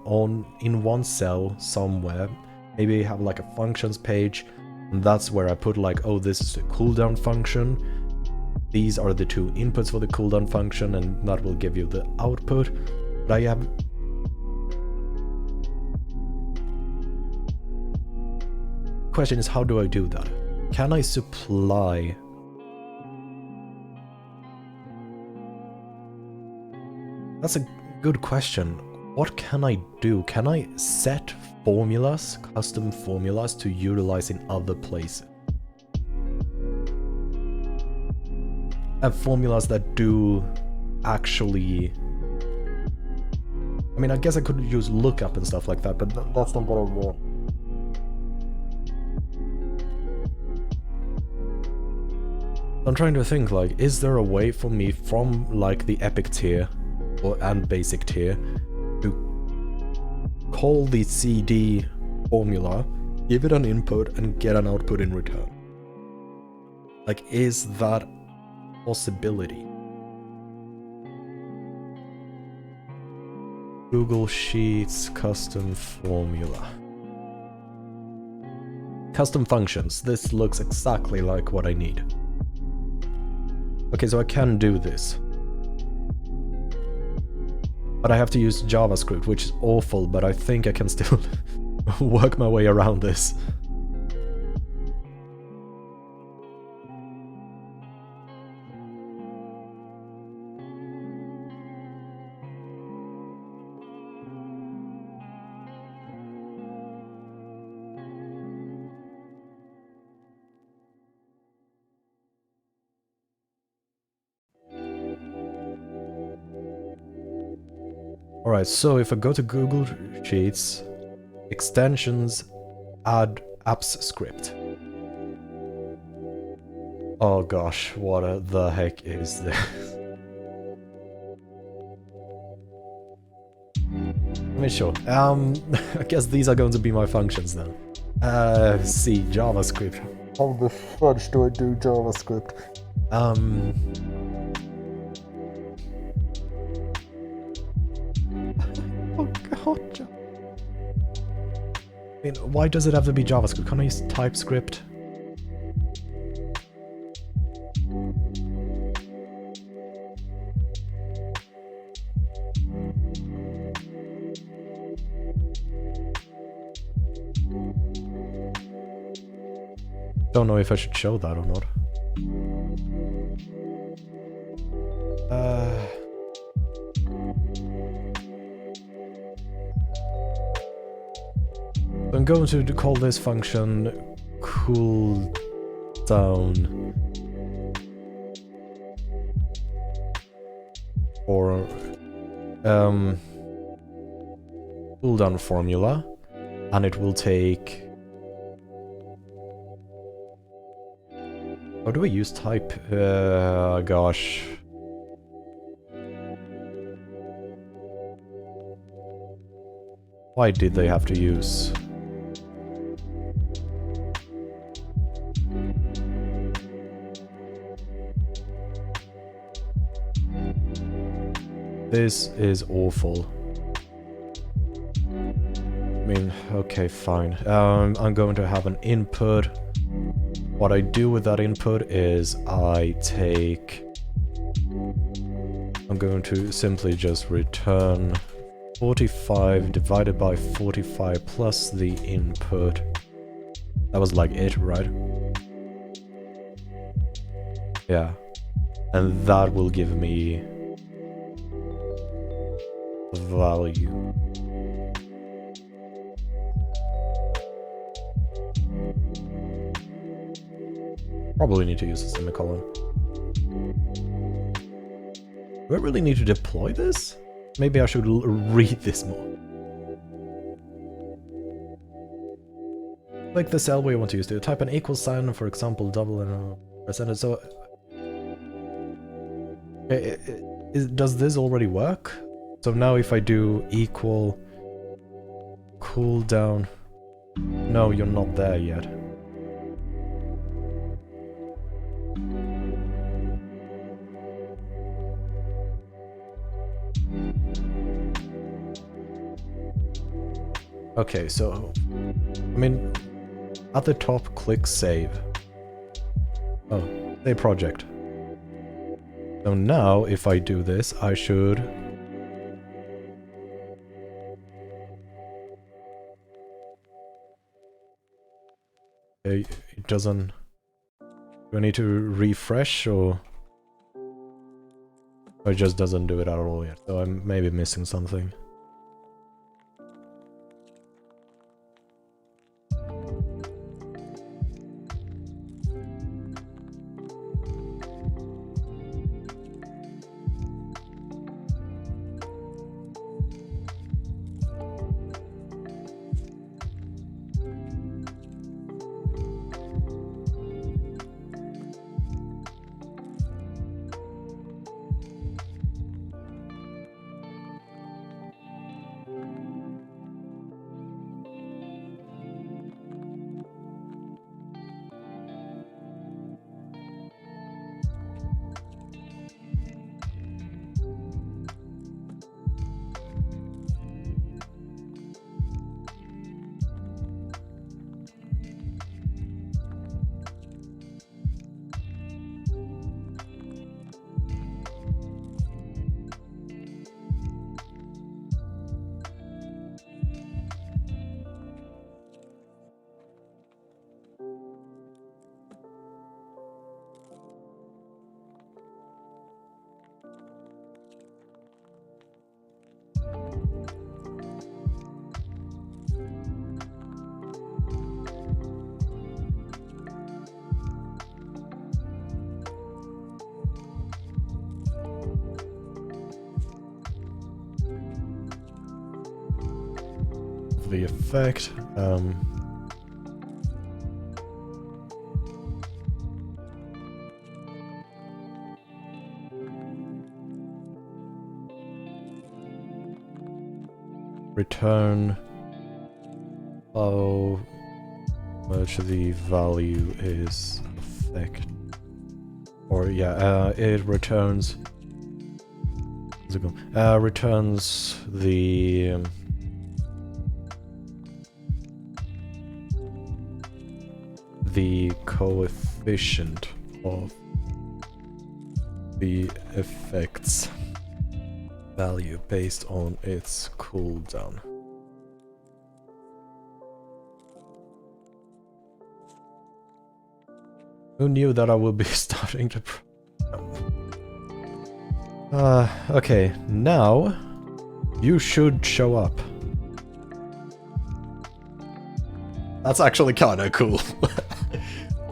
in one cell somewhere. Maybe have like a functions page. And that's where I put like, oh, this is a cooldown function. These are the two inputs for the cooldown function, and that will give you the output. But I have... question is, how do I do that? Can I supply... That's a good question. What can I do? Can I set formulas, custom formulas, to utilize in other places? Have formulas that do actually... I mean, I guess I could use lookup and stuff like that, but that's not what I want. I'm trying to think, like, is there a way for me from, like, the epic tier and basic tier to call the CD formula, give it an input, and get an output in return? Like, is that a possibility? Google Sheets, custom formula. Custom functions. This looks exactly like what I need. Okay, so I can do this. But I have to use JavaScript, which is awful, but I think I can still work my way around this. Alright, so if I go to Google Sheets, extensions, add apps script. Oh gosh, what the heck is this? I mean, sure. I guess these are going to be my functions then. C, JavaScript. How the fudge do I do JavaScript? Oh god. I mean, why does it have to be JavaScript? Can't I use TypeScript? Don't know if I should show that or not. I'm going to call this function cool down or cooldown formula, and it will take. How do I use type? Gosh. Why did they have to use? This is awful. I mean, okay, fine. I'm going to have an input. What I do with that input is I'm going to simply just return 45 divided by 45 plus the input. That was like it, right? Yeah. And that will give me value. Probably need to use a semicolon. Do I really need to deploy this? Maybe I should read this more. Like the cell we want to use to type an equal sign, for example, double and a percentage. So, does this already work? So now if I do equal cooldown, no, you're not there yet. Okay, so, I mean, at the top, click save. Oh, save project. So now, if I do this, I should... Okay, it doesn't... Do I need to refresh, or... It just doesn't do it at all yet, so I'm maybe missing something. The effect. Return how much the value is effect. Or yeah, it returns. How's it go? Returns the. The coefficient of the effect's value based on its cooldown. Who knew that I would be starting to... okay, now you should show up. That's actually kinda cool.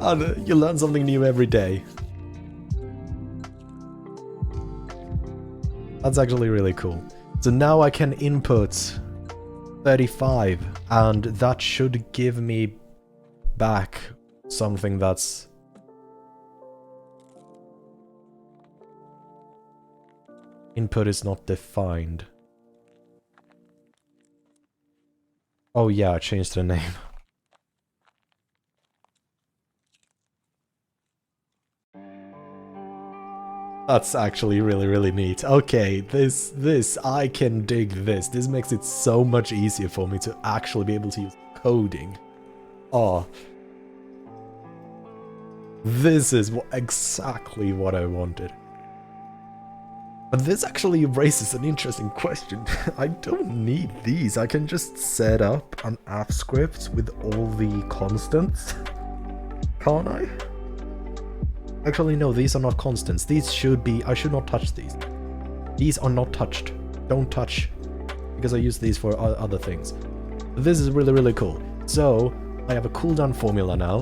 And you learn something new every day. That's actually really cool. So now I can input 35, and that should give me back something that's... Input is not defined. Oh yeah, I changed the name. That's actually really, really neat. Okay, this, I can dig this. This makes it so much easier for me to actually be able to use coding. Oh. This is exactly what I wanted. But this actually raises an interesting question. I don't need these. I can just set up an app script with all the constants. Can't I? Actually, no, these are not constants. These should be... I should not touch these. These are not touched. Don't touch. Because I use these for other things. This is really, really cool. So, I have a cooldown formula now.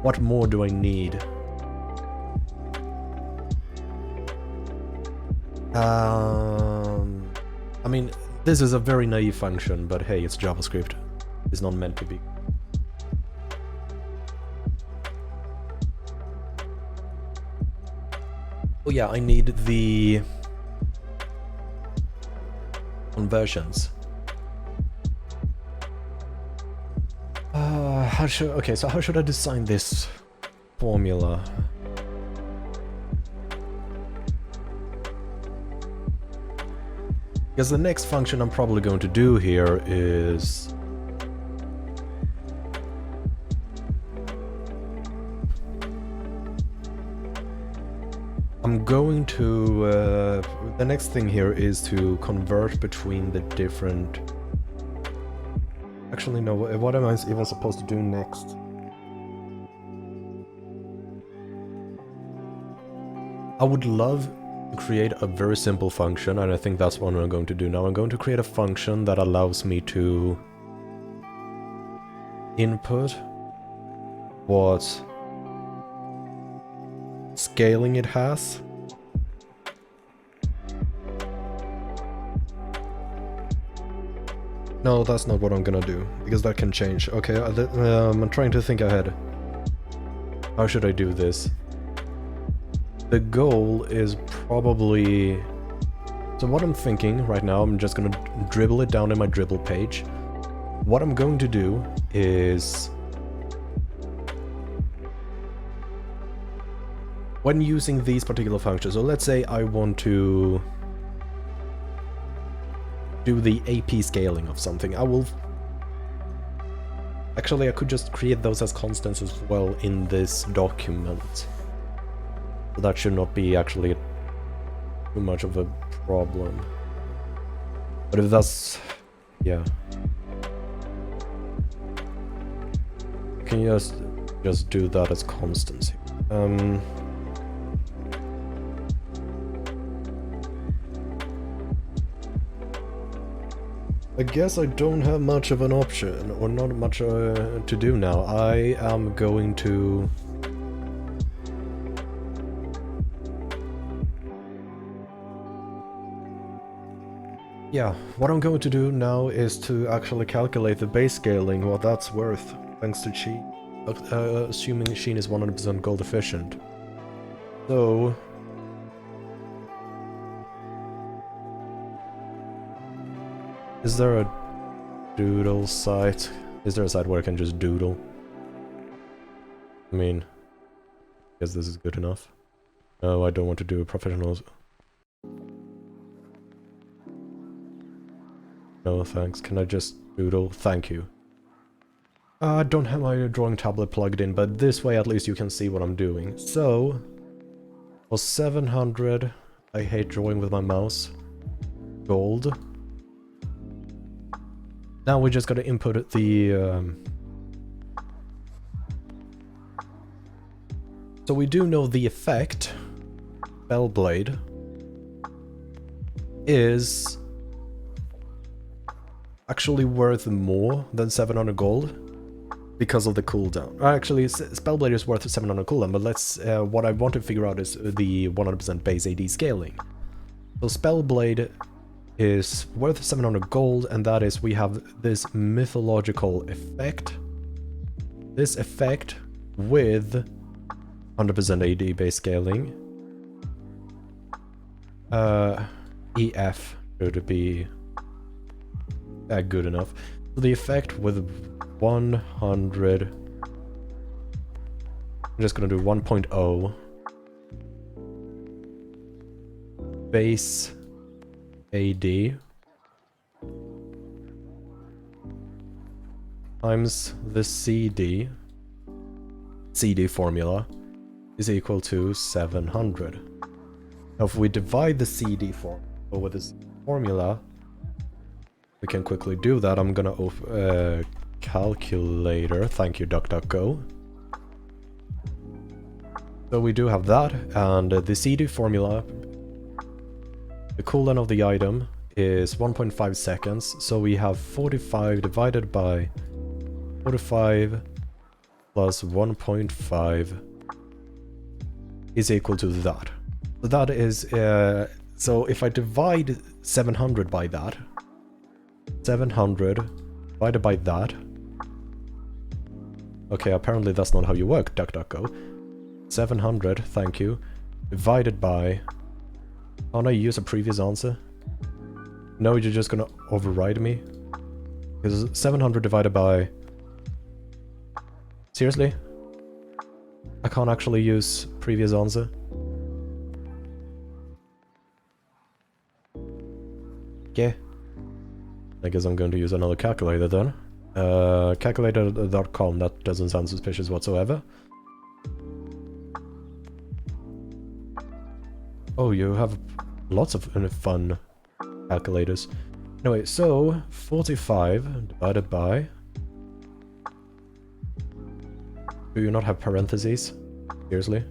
What more do I need? I mean, this is a very naive function, but hey, it's JavaScript. It's not meant to be. Oh yeah, I need the conversions. Okay, so how should I design this formula? Because the next function I'm probably going to do here is... I'm going to... the next thing here is to convert between the different... Actually, no, what am I even supposed to do next? I would love to create a very simple function, and I think that's what I'm going to do now. I'm going to create a function that allows me to input what scaling it has. No, that's not what I'm gonna do, because that can change. Okay, I'm trying to think ahead. How should I do this? The goal is probably... So what I'm thinking right now, I'm just gonna dribble it down in my dribble page. What I'm going to do is... When using these particular functions, so let's say I want to do the AP scaling of something, I will... Actually, I could just create those as constants as well in this document. So that should not be actually too much of a problem. But if that's... yeah. Can you just do that as constants? I guess I don't have much of an option, or not much to do now. I am going to... Yeah, what I'm going to do now is to actually calculate the base scaling, what that's worth, thanks to Sheen. Assuming Sheen is 100% gold efficient. So... Is there a doodle site? Is there a site where I can just doodle? I mean, I guess this is good enough. No, I don't want to do a professional. No, thanks. Can I just doodle? Thank you. I don't have my drawing tablet plugged in, but this way at least you can see what I'm doing. So, for 700, I hate drawing with my mouse. Gold. Now we just gotta input the So we do know the effect, Spellblade, is actually worth more than 700 gold because of the cooldown. Actually, Spellblade is worth 700 cooldown, but let's what I want to figure out is the 100% base AD scaling. So Spellblade is worth 700 gold, and that is we have this mythological effect. This effect with 100% AD base scaling. EF should be good enough. So the effect with 100... I'm just gonna do 1.0 base AD times the CD formula is equal to 700. Now if we divide the CD formula with this formula, we can quickly do that. I'm gonna open calculator. Thank you, DuckDuckGo. So we do have that, and the CD formula, the cooldown of the item is 1.5 seconds, so we have 45 divided by 45 plus 1.5 is equal to that. So that is, so if I divide 700 by that, 700 divided by that, okay, apparently that's not how you work, DuckDuckGo. 700, thank you, divided by... Oh no, you use a previous answer? No, you're just gonna override me? Because 700 divided by... Seriously? I can't actually use previous answer? Yeah. I guess I'm going to use another calculator then. Calculator.com, that doesn't sound suspicious whatsoever. Oh, you have lots of fun calculators. Anyway, so 45 divided by... Do you not have parentheses? Seriously?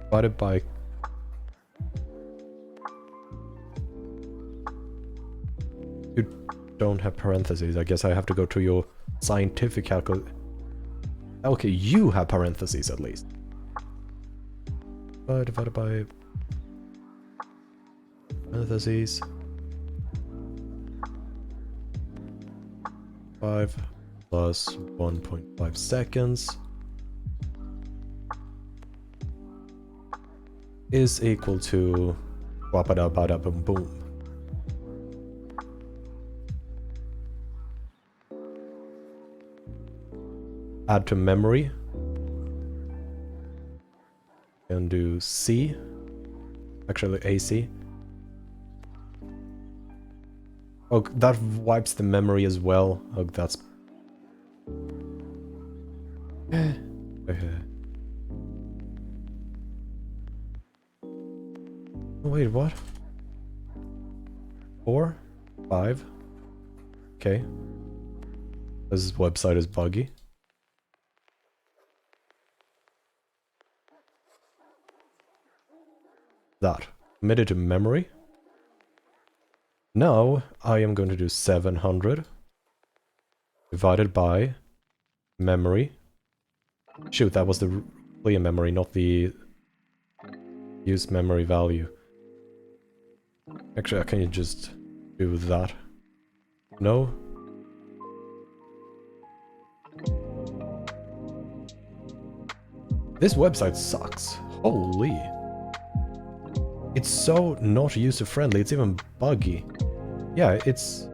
Divided by... You don't have parentheses. I guess I have to go to your scientific calculator. Okay, you have parentheses at least. Divided by parentheses 5 plus 1.5 seconds is equal to wapada bada boom boom. Add to memory. And do C. Actually, AC. Oh, that wipes the memory as well. Oh, that's... Wait, what? 4? 5? Okay. This website is buggy. That. Committed to memory. Now, I am going to do 700 divided by memory. Shoot, that was the clear memory, not the use memory value. Actually, can you just do that? No? This website sucks. Holy. It's so not user-friendly, it's even buggy. Yeah, it's...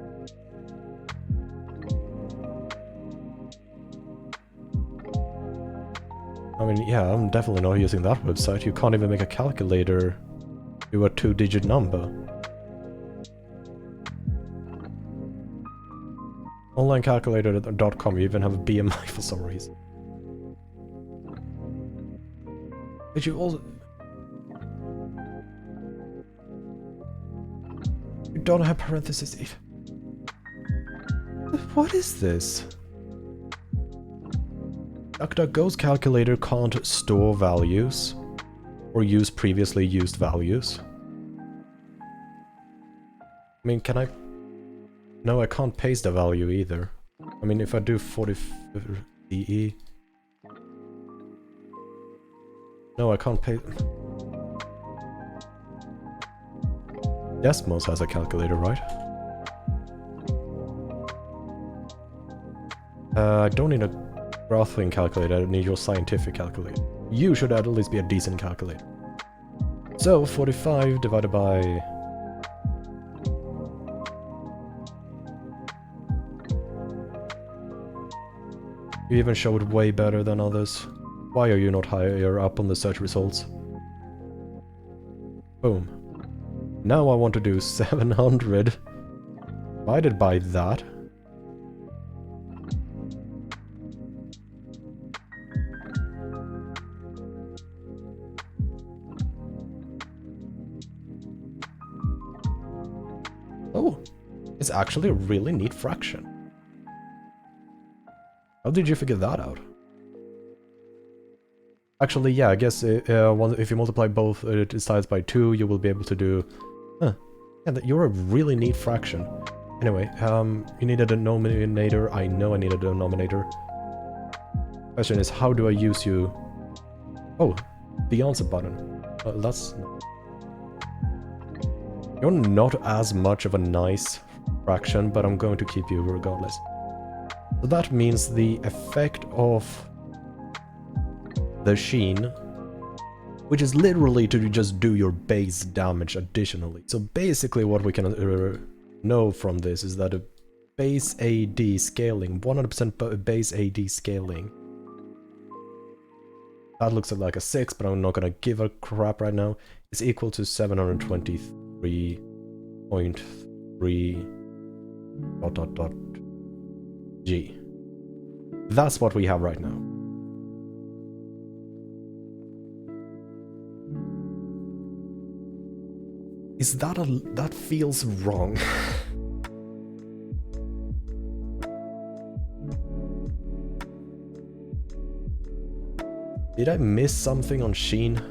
I mean, yeah, I'm definitely not using that website. You can't even make a calculator do a 2-digit number. Onlinecalculator.com, you even have a BMI for some reason. Did you also... You don't have parentheses. What is this? DuckDuckGo's calculator can't store values or use previously used values. I mean, can I... No, I can't paste a value either. I mean, if I do 40 DE... No, I can't paste... Desmos has a calculator, right? I don't need a graphing calculator, I need your scientific calculator. You should at least be a decent calculator. So, 45 divided by... You even show it way better than others. Why are you not higher up on the search results? Boom. Now I want to do 700 divided by that. Oh, it's actually a really neat fraction. How did you figure that out? Actually, yeah, I guess if you multiply both sides by 2, you will be able to do... Huh. Yeah, you're a really neat fraction. Anyway, you need a denominator. I know I need a denominator. Question is, how do I use you? Oh, the answer button. That's... You're not as much of a nice fraction, but I'm going to keep you regardless. So that means the effect of the sheen, which is literally to just do your base damage additionally. So basically what we can know from this is that a base AD scaling, 100% base AD scaling, that looks like a 6, but I'm not gonna give a crap right now, is equal to 723.3 ... G. That's what we have right now. Is that that feels wrong? Did I miss something on Sheen?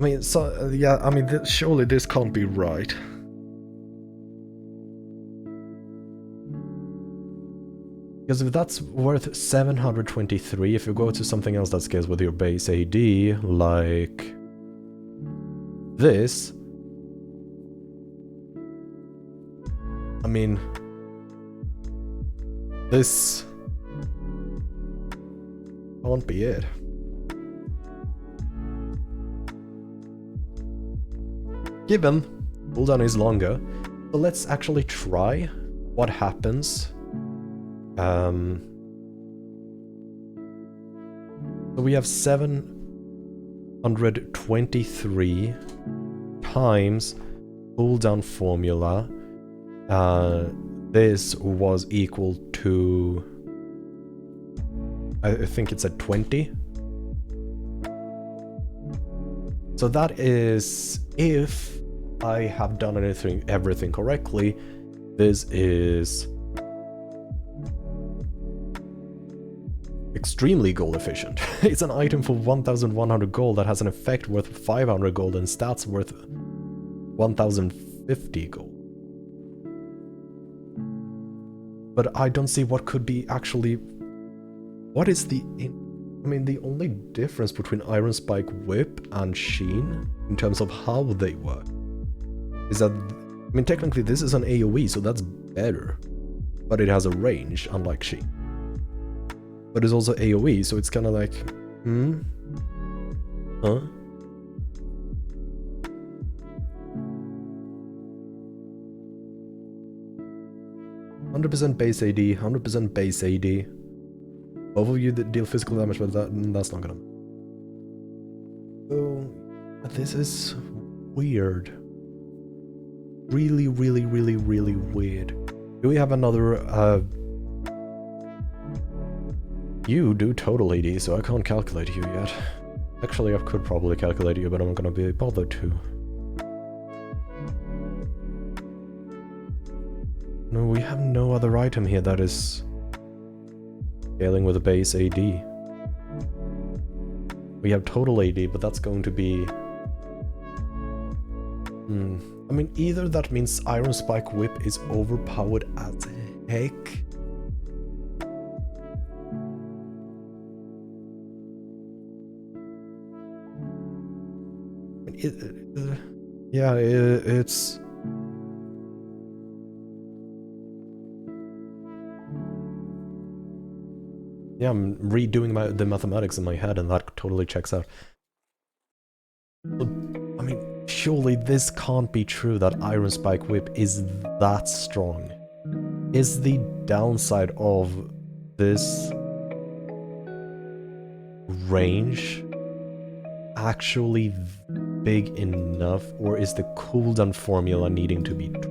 I mean, so yeah, I mean, surely this can't be right. Because if that's worth 723, if you go to something else that scales with your base AD, like this, I mean, this can't be it. Given cooldown is longer, so let's actually try what happens. So we have 723 times cooldown formula. This was equal to, I think it's at 20. So that is, if I have done everything correctly, this is extremely gold efficient. It's an item for 1100 gold that has an effect worth 500 gold and stats worth 1050 gold. But I don't see what could be actually... What is the... I mean, the only difference between Iron Spike Whip and Sheen, in terms of how they work, is that... I mean, technically this is an AoE, so that's better. But it has a range, unlike Sheen. But it's also AoE, so it's kind of like... Huh? 100% base AD, 100% base AD. Both of you that deal physical damage, but that's not gonna... So... This is... weird. Really, really, really, really weird. Do we have another, You do total AD, so I can't calculate you yet. Actually, I could probably calculate you, but I'm not gonna be bothered to. No, we have no other item here that is scaling with a base AD. We have total AD, but that's going to be... I mean, either that means Iron Spike Whip is overpowered as heck. Yeah, it's... Yeah, I'm redoing the mathematics in my head and that totally checks out. But, I mean, surely this can't be true that Iron Spike Whip is that strong. Is the downside of this range actually big enough, or is the cooldown formula needing to be tweaked?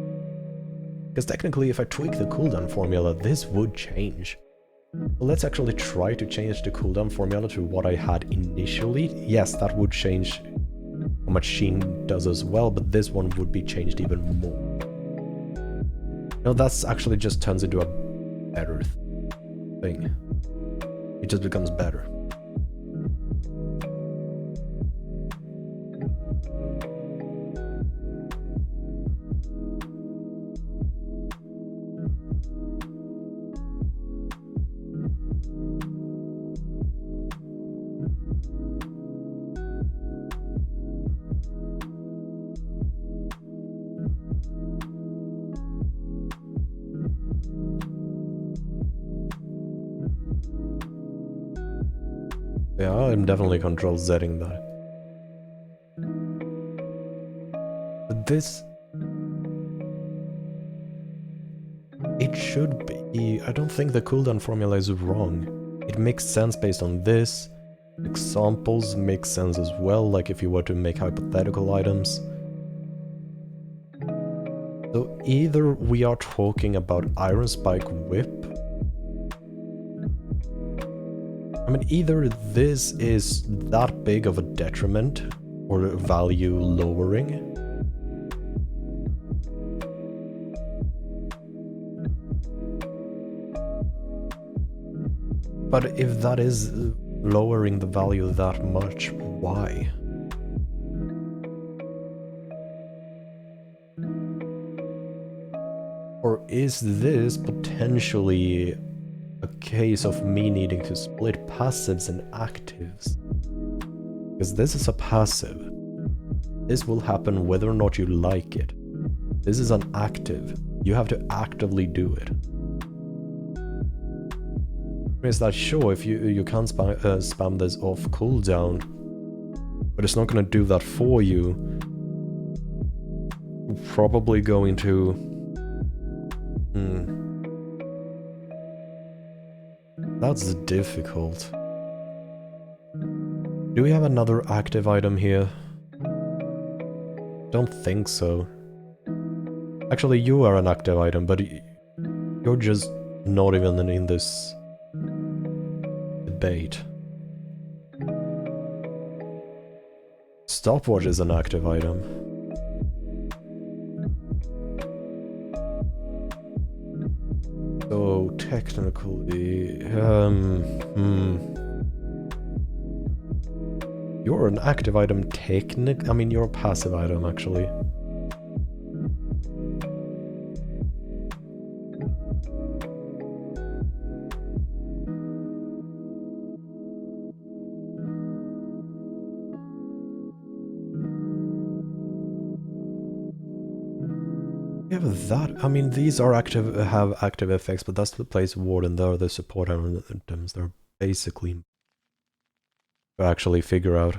Because technically if I tweak the cooldown formula, this would change. So let's actually try to change the cooldown formula to what I had initially. Yes, that would change how much Sheen does as well, but this one would be changed even more. No, that's actually just turns into a better thing. It just becomes better. Yeah, I'm definitely control Zing that. But this... It should be... I don't think the cooldown formula is wrong. It makes sense based on this. Examples make sense as well, like if you were to make hypothetical items. So either we are talking about Iron Spike Whip. I mean, either this is that big of a detriment or value lowering. But if that is lowering the value that much, why? Or is this potentially a case of me needing to split passives and actives? Because this is a passive. This will happen whether or not you like it. This is an active. You have to actively do it. Is that sure, if you can spam this off cooldown, but it's not going to do that for you. You're probably going to... That's difficult. Do we have another active item here? Don't think so. Actually, you are an active item, but you're just not even in this debate. Stopwatch is an active item. So technically, you're an active item I mean, you're a passive item actually. Yeah, but that, I mean, these are have active effects, but that's the place Warden, they're the support items, they're basically to actually figure out.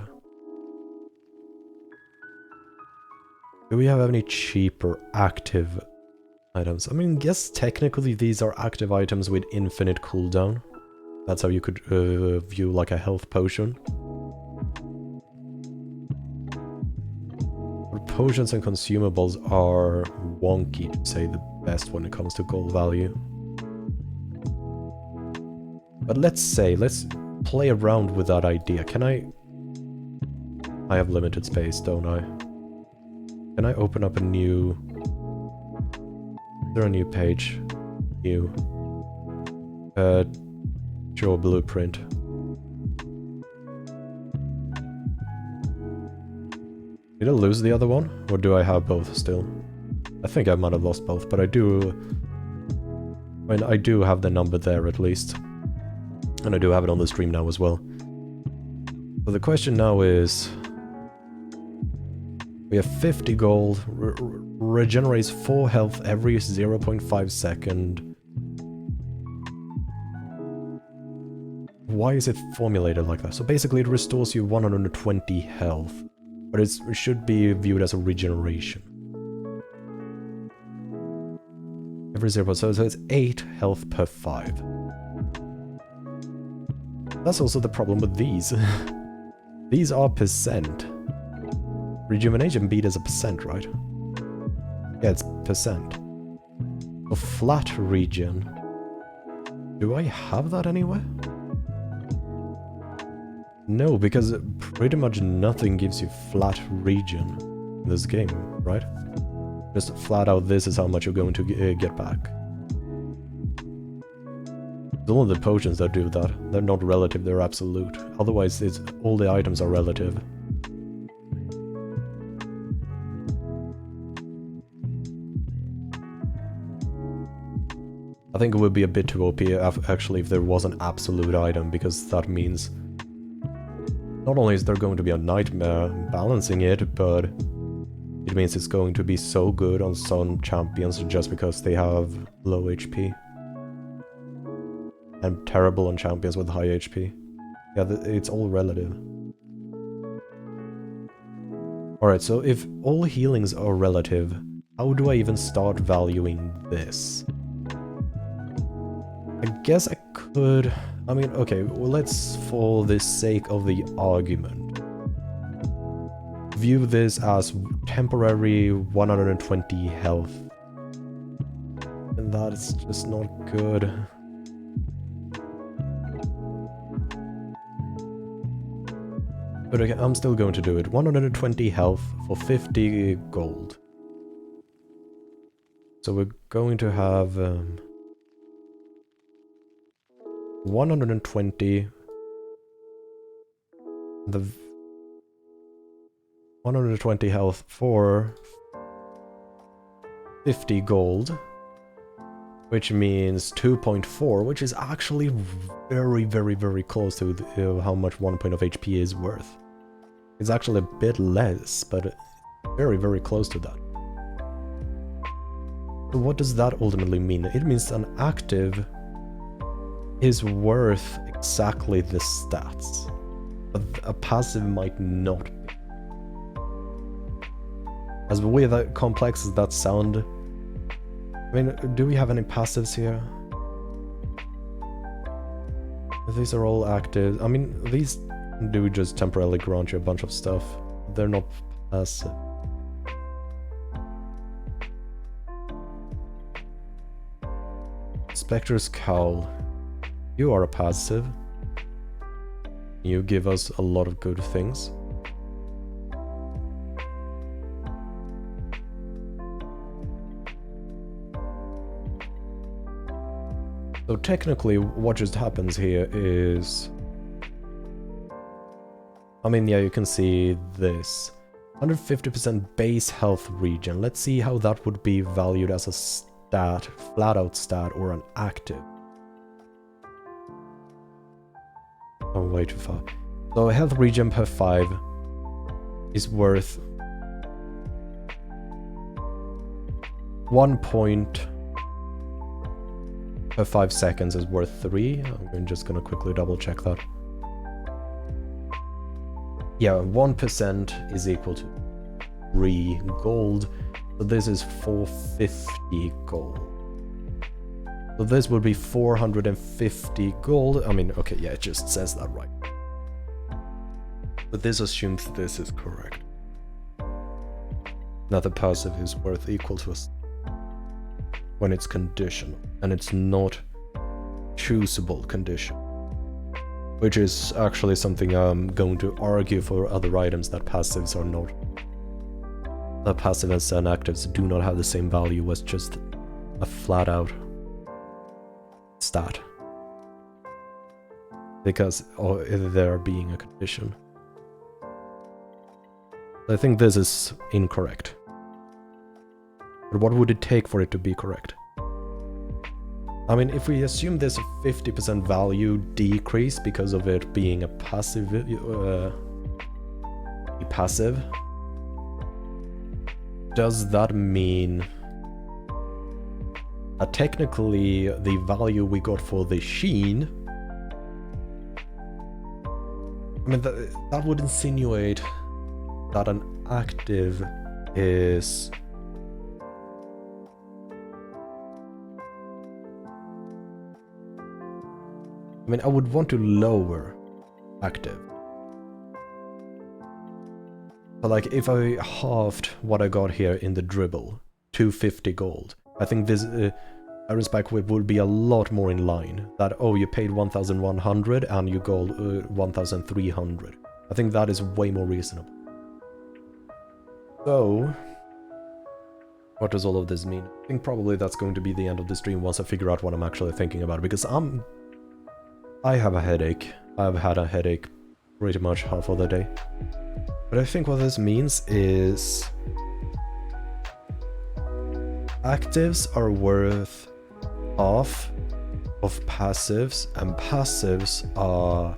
Do we have any cheaper active items? I mean, yes, technically these are active items with infinite cooldown. That's how you could view like a health potion. Potions and consumables are wonky, to say the best, when it comes to gold value. But let's play around with that idea. Can I have limited space, don't I? Can I open up a new there a new page? New. Show blueprint. Did I lose the other one? Or do I have both still? I think I might have lost both, but I do have the number there at least. And I do have it on the stream now as well. So the question now is... We have 50 gold, regenerates 4 health every 0.5 second. Why is it formulated like that? So basically it restores you 120 health, but it should be viewed as a regeneration. Every 0, so it's 8 health per 5. That's also the problem with these. These are percent. Rejuvenation beat is a percent, right? Yeah, it's percent. A flat regen. Do I have that anywhere? No, because pretty much nothing gives you flat regen in this game, right? Just flat out, this is how much you're going to get back. It's only the potions that do that. They're not relative, they're absolute. Otherwise, all the items are relative. I think it would be a bit too OP actually if there was an absolute item, because that means not only is there going to be a nightmare balancing it, but it means it's going to be so good on some champions just because they have low HP. And terrible on champions with high HP. Yeah, it's all relative. Alright, so if all healings are relative, how do I even start valuing this? I guess I could... I mean, okay, well, let's, for the sake of the argument, view this as temporary 120 health. And that is just not good. But okay, I'm still going to do it. 120 health for 50 gold. So we're going to have... 120 the 120 health for 50 gold, which means 2.4, which is actually very, very, very close to how much 1 point of HP is worth. It's actually a bit less, but very, very close to that. So what does that ultimately mean? It means an active is worth exactly the stats, but a passive might not be. As weird, complex as that sound, I mean, do we have any passives here? These are all active. I mean, these do just temporarily grant you a bunch of stuff. They're not passive. Spectre's Cowl. You are a passive. You give us a lot of good things. So technically what just happens here is... I mean, yeah, you can see this. 150% base health regen. Let's see how that would be valued as a stat, flat out stat, or an active. Oh, way too far. So health regen per 5 is worth 1 point per 5 seconds is worth 3. I'm just gonna quickly double check that. Yeah, 1% is equal to 3 gold. So this is 450 gold. So this would be 450 gold. I mean, okay, yeah, it just says that right. But this assumes this is correct. That the passive is worth equal to us when it's conditional, and it's not choosable condition. Which is actually something I'm going to argue for other items, that passives are not. That passives and actives do not have the same value as just a flat out stat. Because of there being a condition. I think this is incorrect. But what would it take for it to be correct? I mean, if we assume there's a 50% value decrease because of it being a passive, does that mean that technically the value we got for the sheen, I mean, that would insinuate that an active is... I mean, I would want to lower active. But like, if I halved what I got here in the dribble, 250 gold, I think this Iron Spike Whip would be a lot more in line. That, oh, you paid 1,100 and you got 1,300. I think that is way more reasonable. So, what does all of this mean? I think probably that's going to be the end of the stream once I figure out what I'm actually thinking about, because I have a headache. I've had a headache pretty much half of the day. But I think what this means is actives are worth half of passives, and passives are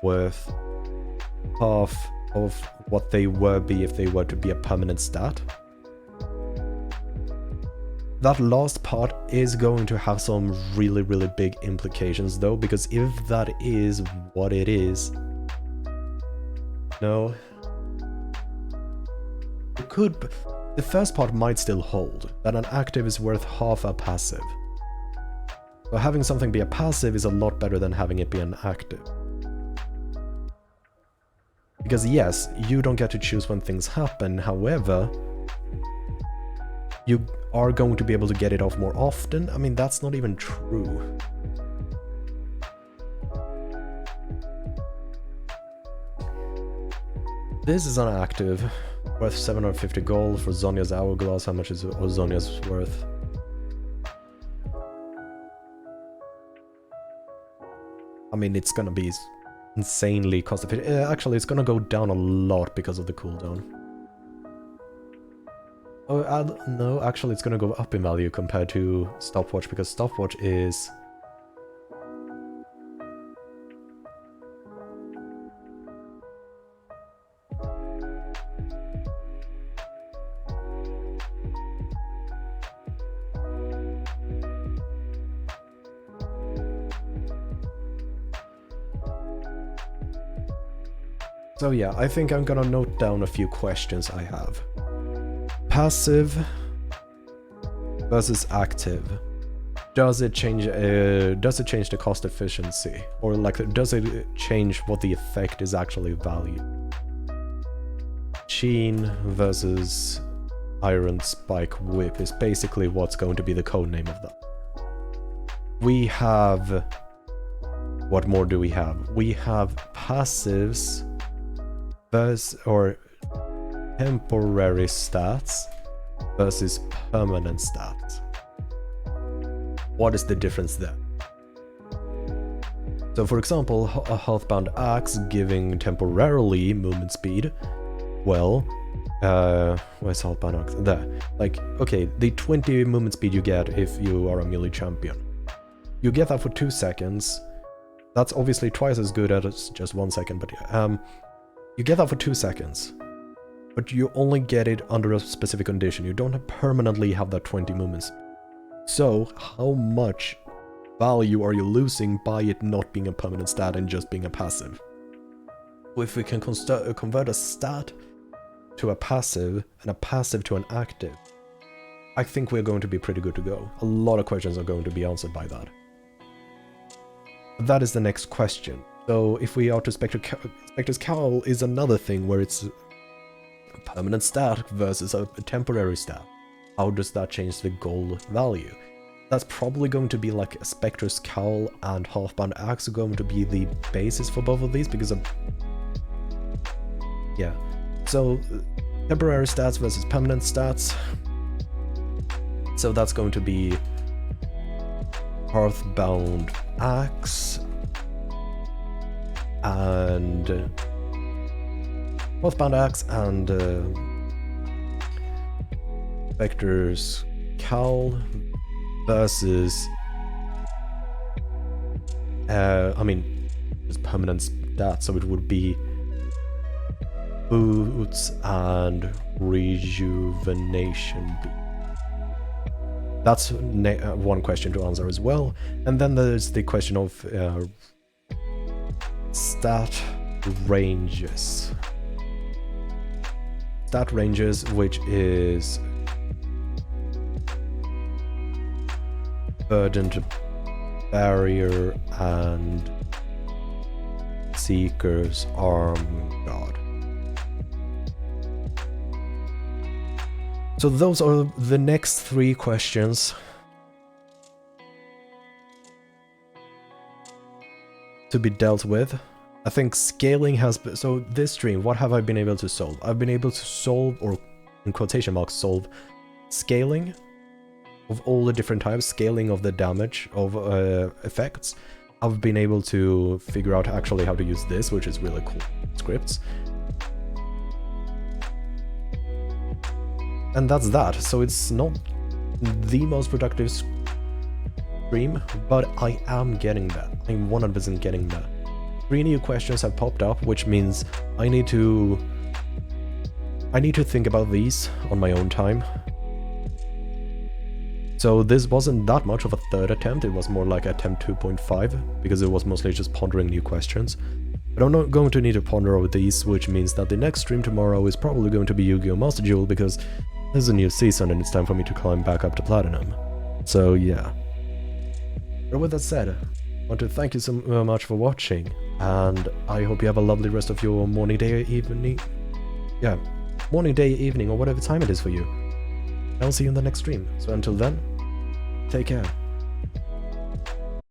worth half of what they would be if they were to be a permanent stat. That last part is going to have some really, really big implications though, because if that is what it is, no, it could, the first part might still hold, that an active is worth half a passive. So having something be a passive is a lot better than having it be an active. Because yes, you don't get to choose when things happen, however, you are going to be able to get it off more often. I mean, that's not even true. This is an active, worth 750 gold for Zhonya's Hourglass. How much is Zhonya's worth? I mean, it's gonna be insanely cost efficient. Actually, it's gonna go down a lot because of the cooldown. Oh, no, actually it's gonna go up in value compared to Stopwatch, because Stopwatch is... So yeah, I think I'm gonna note down a few questions I have. Passive versus active. Does it change the cost efficiency? Or like, does it change what the effect is actually valued? Sheen versus Iron Spike Whip is basically what's going to be the codename of that. We have... What more do we have? We have passives versus, or temporary stats versus permanent stats. What is the difference there? So for example, a Healthbound Axe giving temporarily movement speed, well, where's Healthbound Axe? There. Like, okay, the 20 movement speed you get if you are a melee champion. You get that for 2 seconds. That's obviously twice as good as just 1 second, but you get that for 2 seconds. But you only get it under a specific condition. You don't permanently have that 20 movements. So, how much value are you losing by it not being a permanent stat and just being a passive? Well, if we can convert a stat to a passive and a passive to an active, I think we're going to be pretty good to go. A lot of questions are going to be answered by that. But that is the next question. So, if we are to Spectre's Cowl is another thing where it's a permanent stat versus a temporary stat. How does that change the gold value? That's probably going to be like a Spectre's Cowl and Healthbound Axe are going to be the basis for both of these because of... Yeah. So, temporary stats versus permanent stats. So that's going to be Hearthbound Axe and Spectre's Cowl versus it's permanent stat, so it would be Boots and Rejuvenation Beam. That's one question to answer as well. And then there's the question of stat ranges. Stat ranges, which is Burdened Barrier and Seeker's Arm Guard. So those are the next 3 questions to be dealt with. I think scaling has been... So this stream, what have I been able to solve? I've been able to solve, or in quotation marks, solve scaling of all the different types, scaling of the damage of effects. I've been able to figure out actually how to use this, which is really cool scripts. And that's that. So it's not the most productive stream, but I am getting there. I'm 100% getting there. 3 new questions have popped up, which means I need to think about these on my own time. So this wasn't that much of a third attempt, it was more like attempt 2.5, because it was mostly just pondering new questions. But I'm not going to need to ponder over these, which means that the next stream tomorrow is probably going to be Yu-Gi-Oh! Master Duel, because there's a new season and it's time for me to climb back up to Platinum. So yeah. But with that said, I want to thank you so much for watching, and I hope you have a lovely rest of your morning, day, evening. Yeah, morning, day, evening, or whatever time it is for you. I'll see you in the next stream. So until then, take care.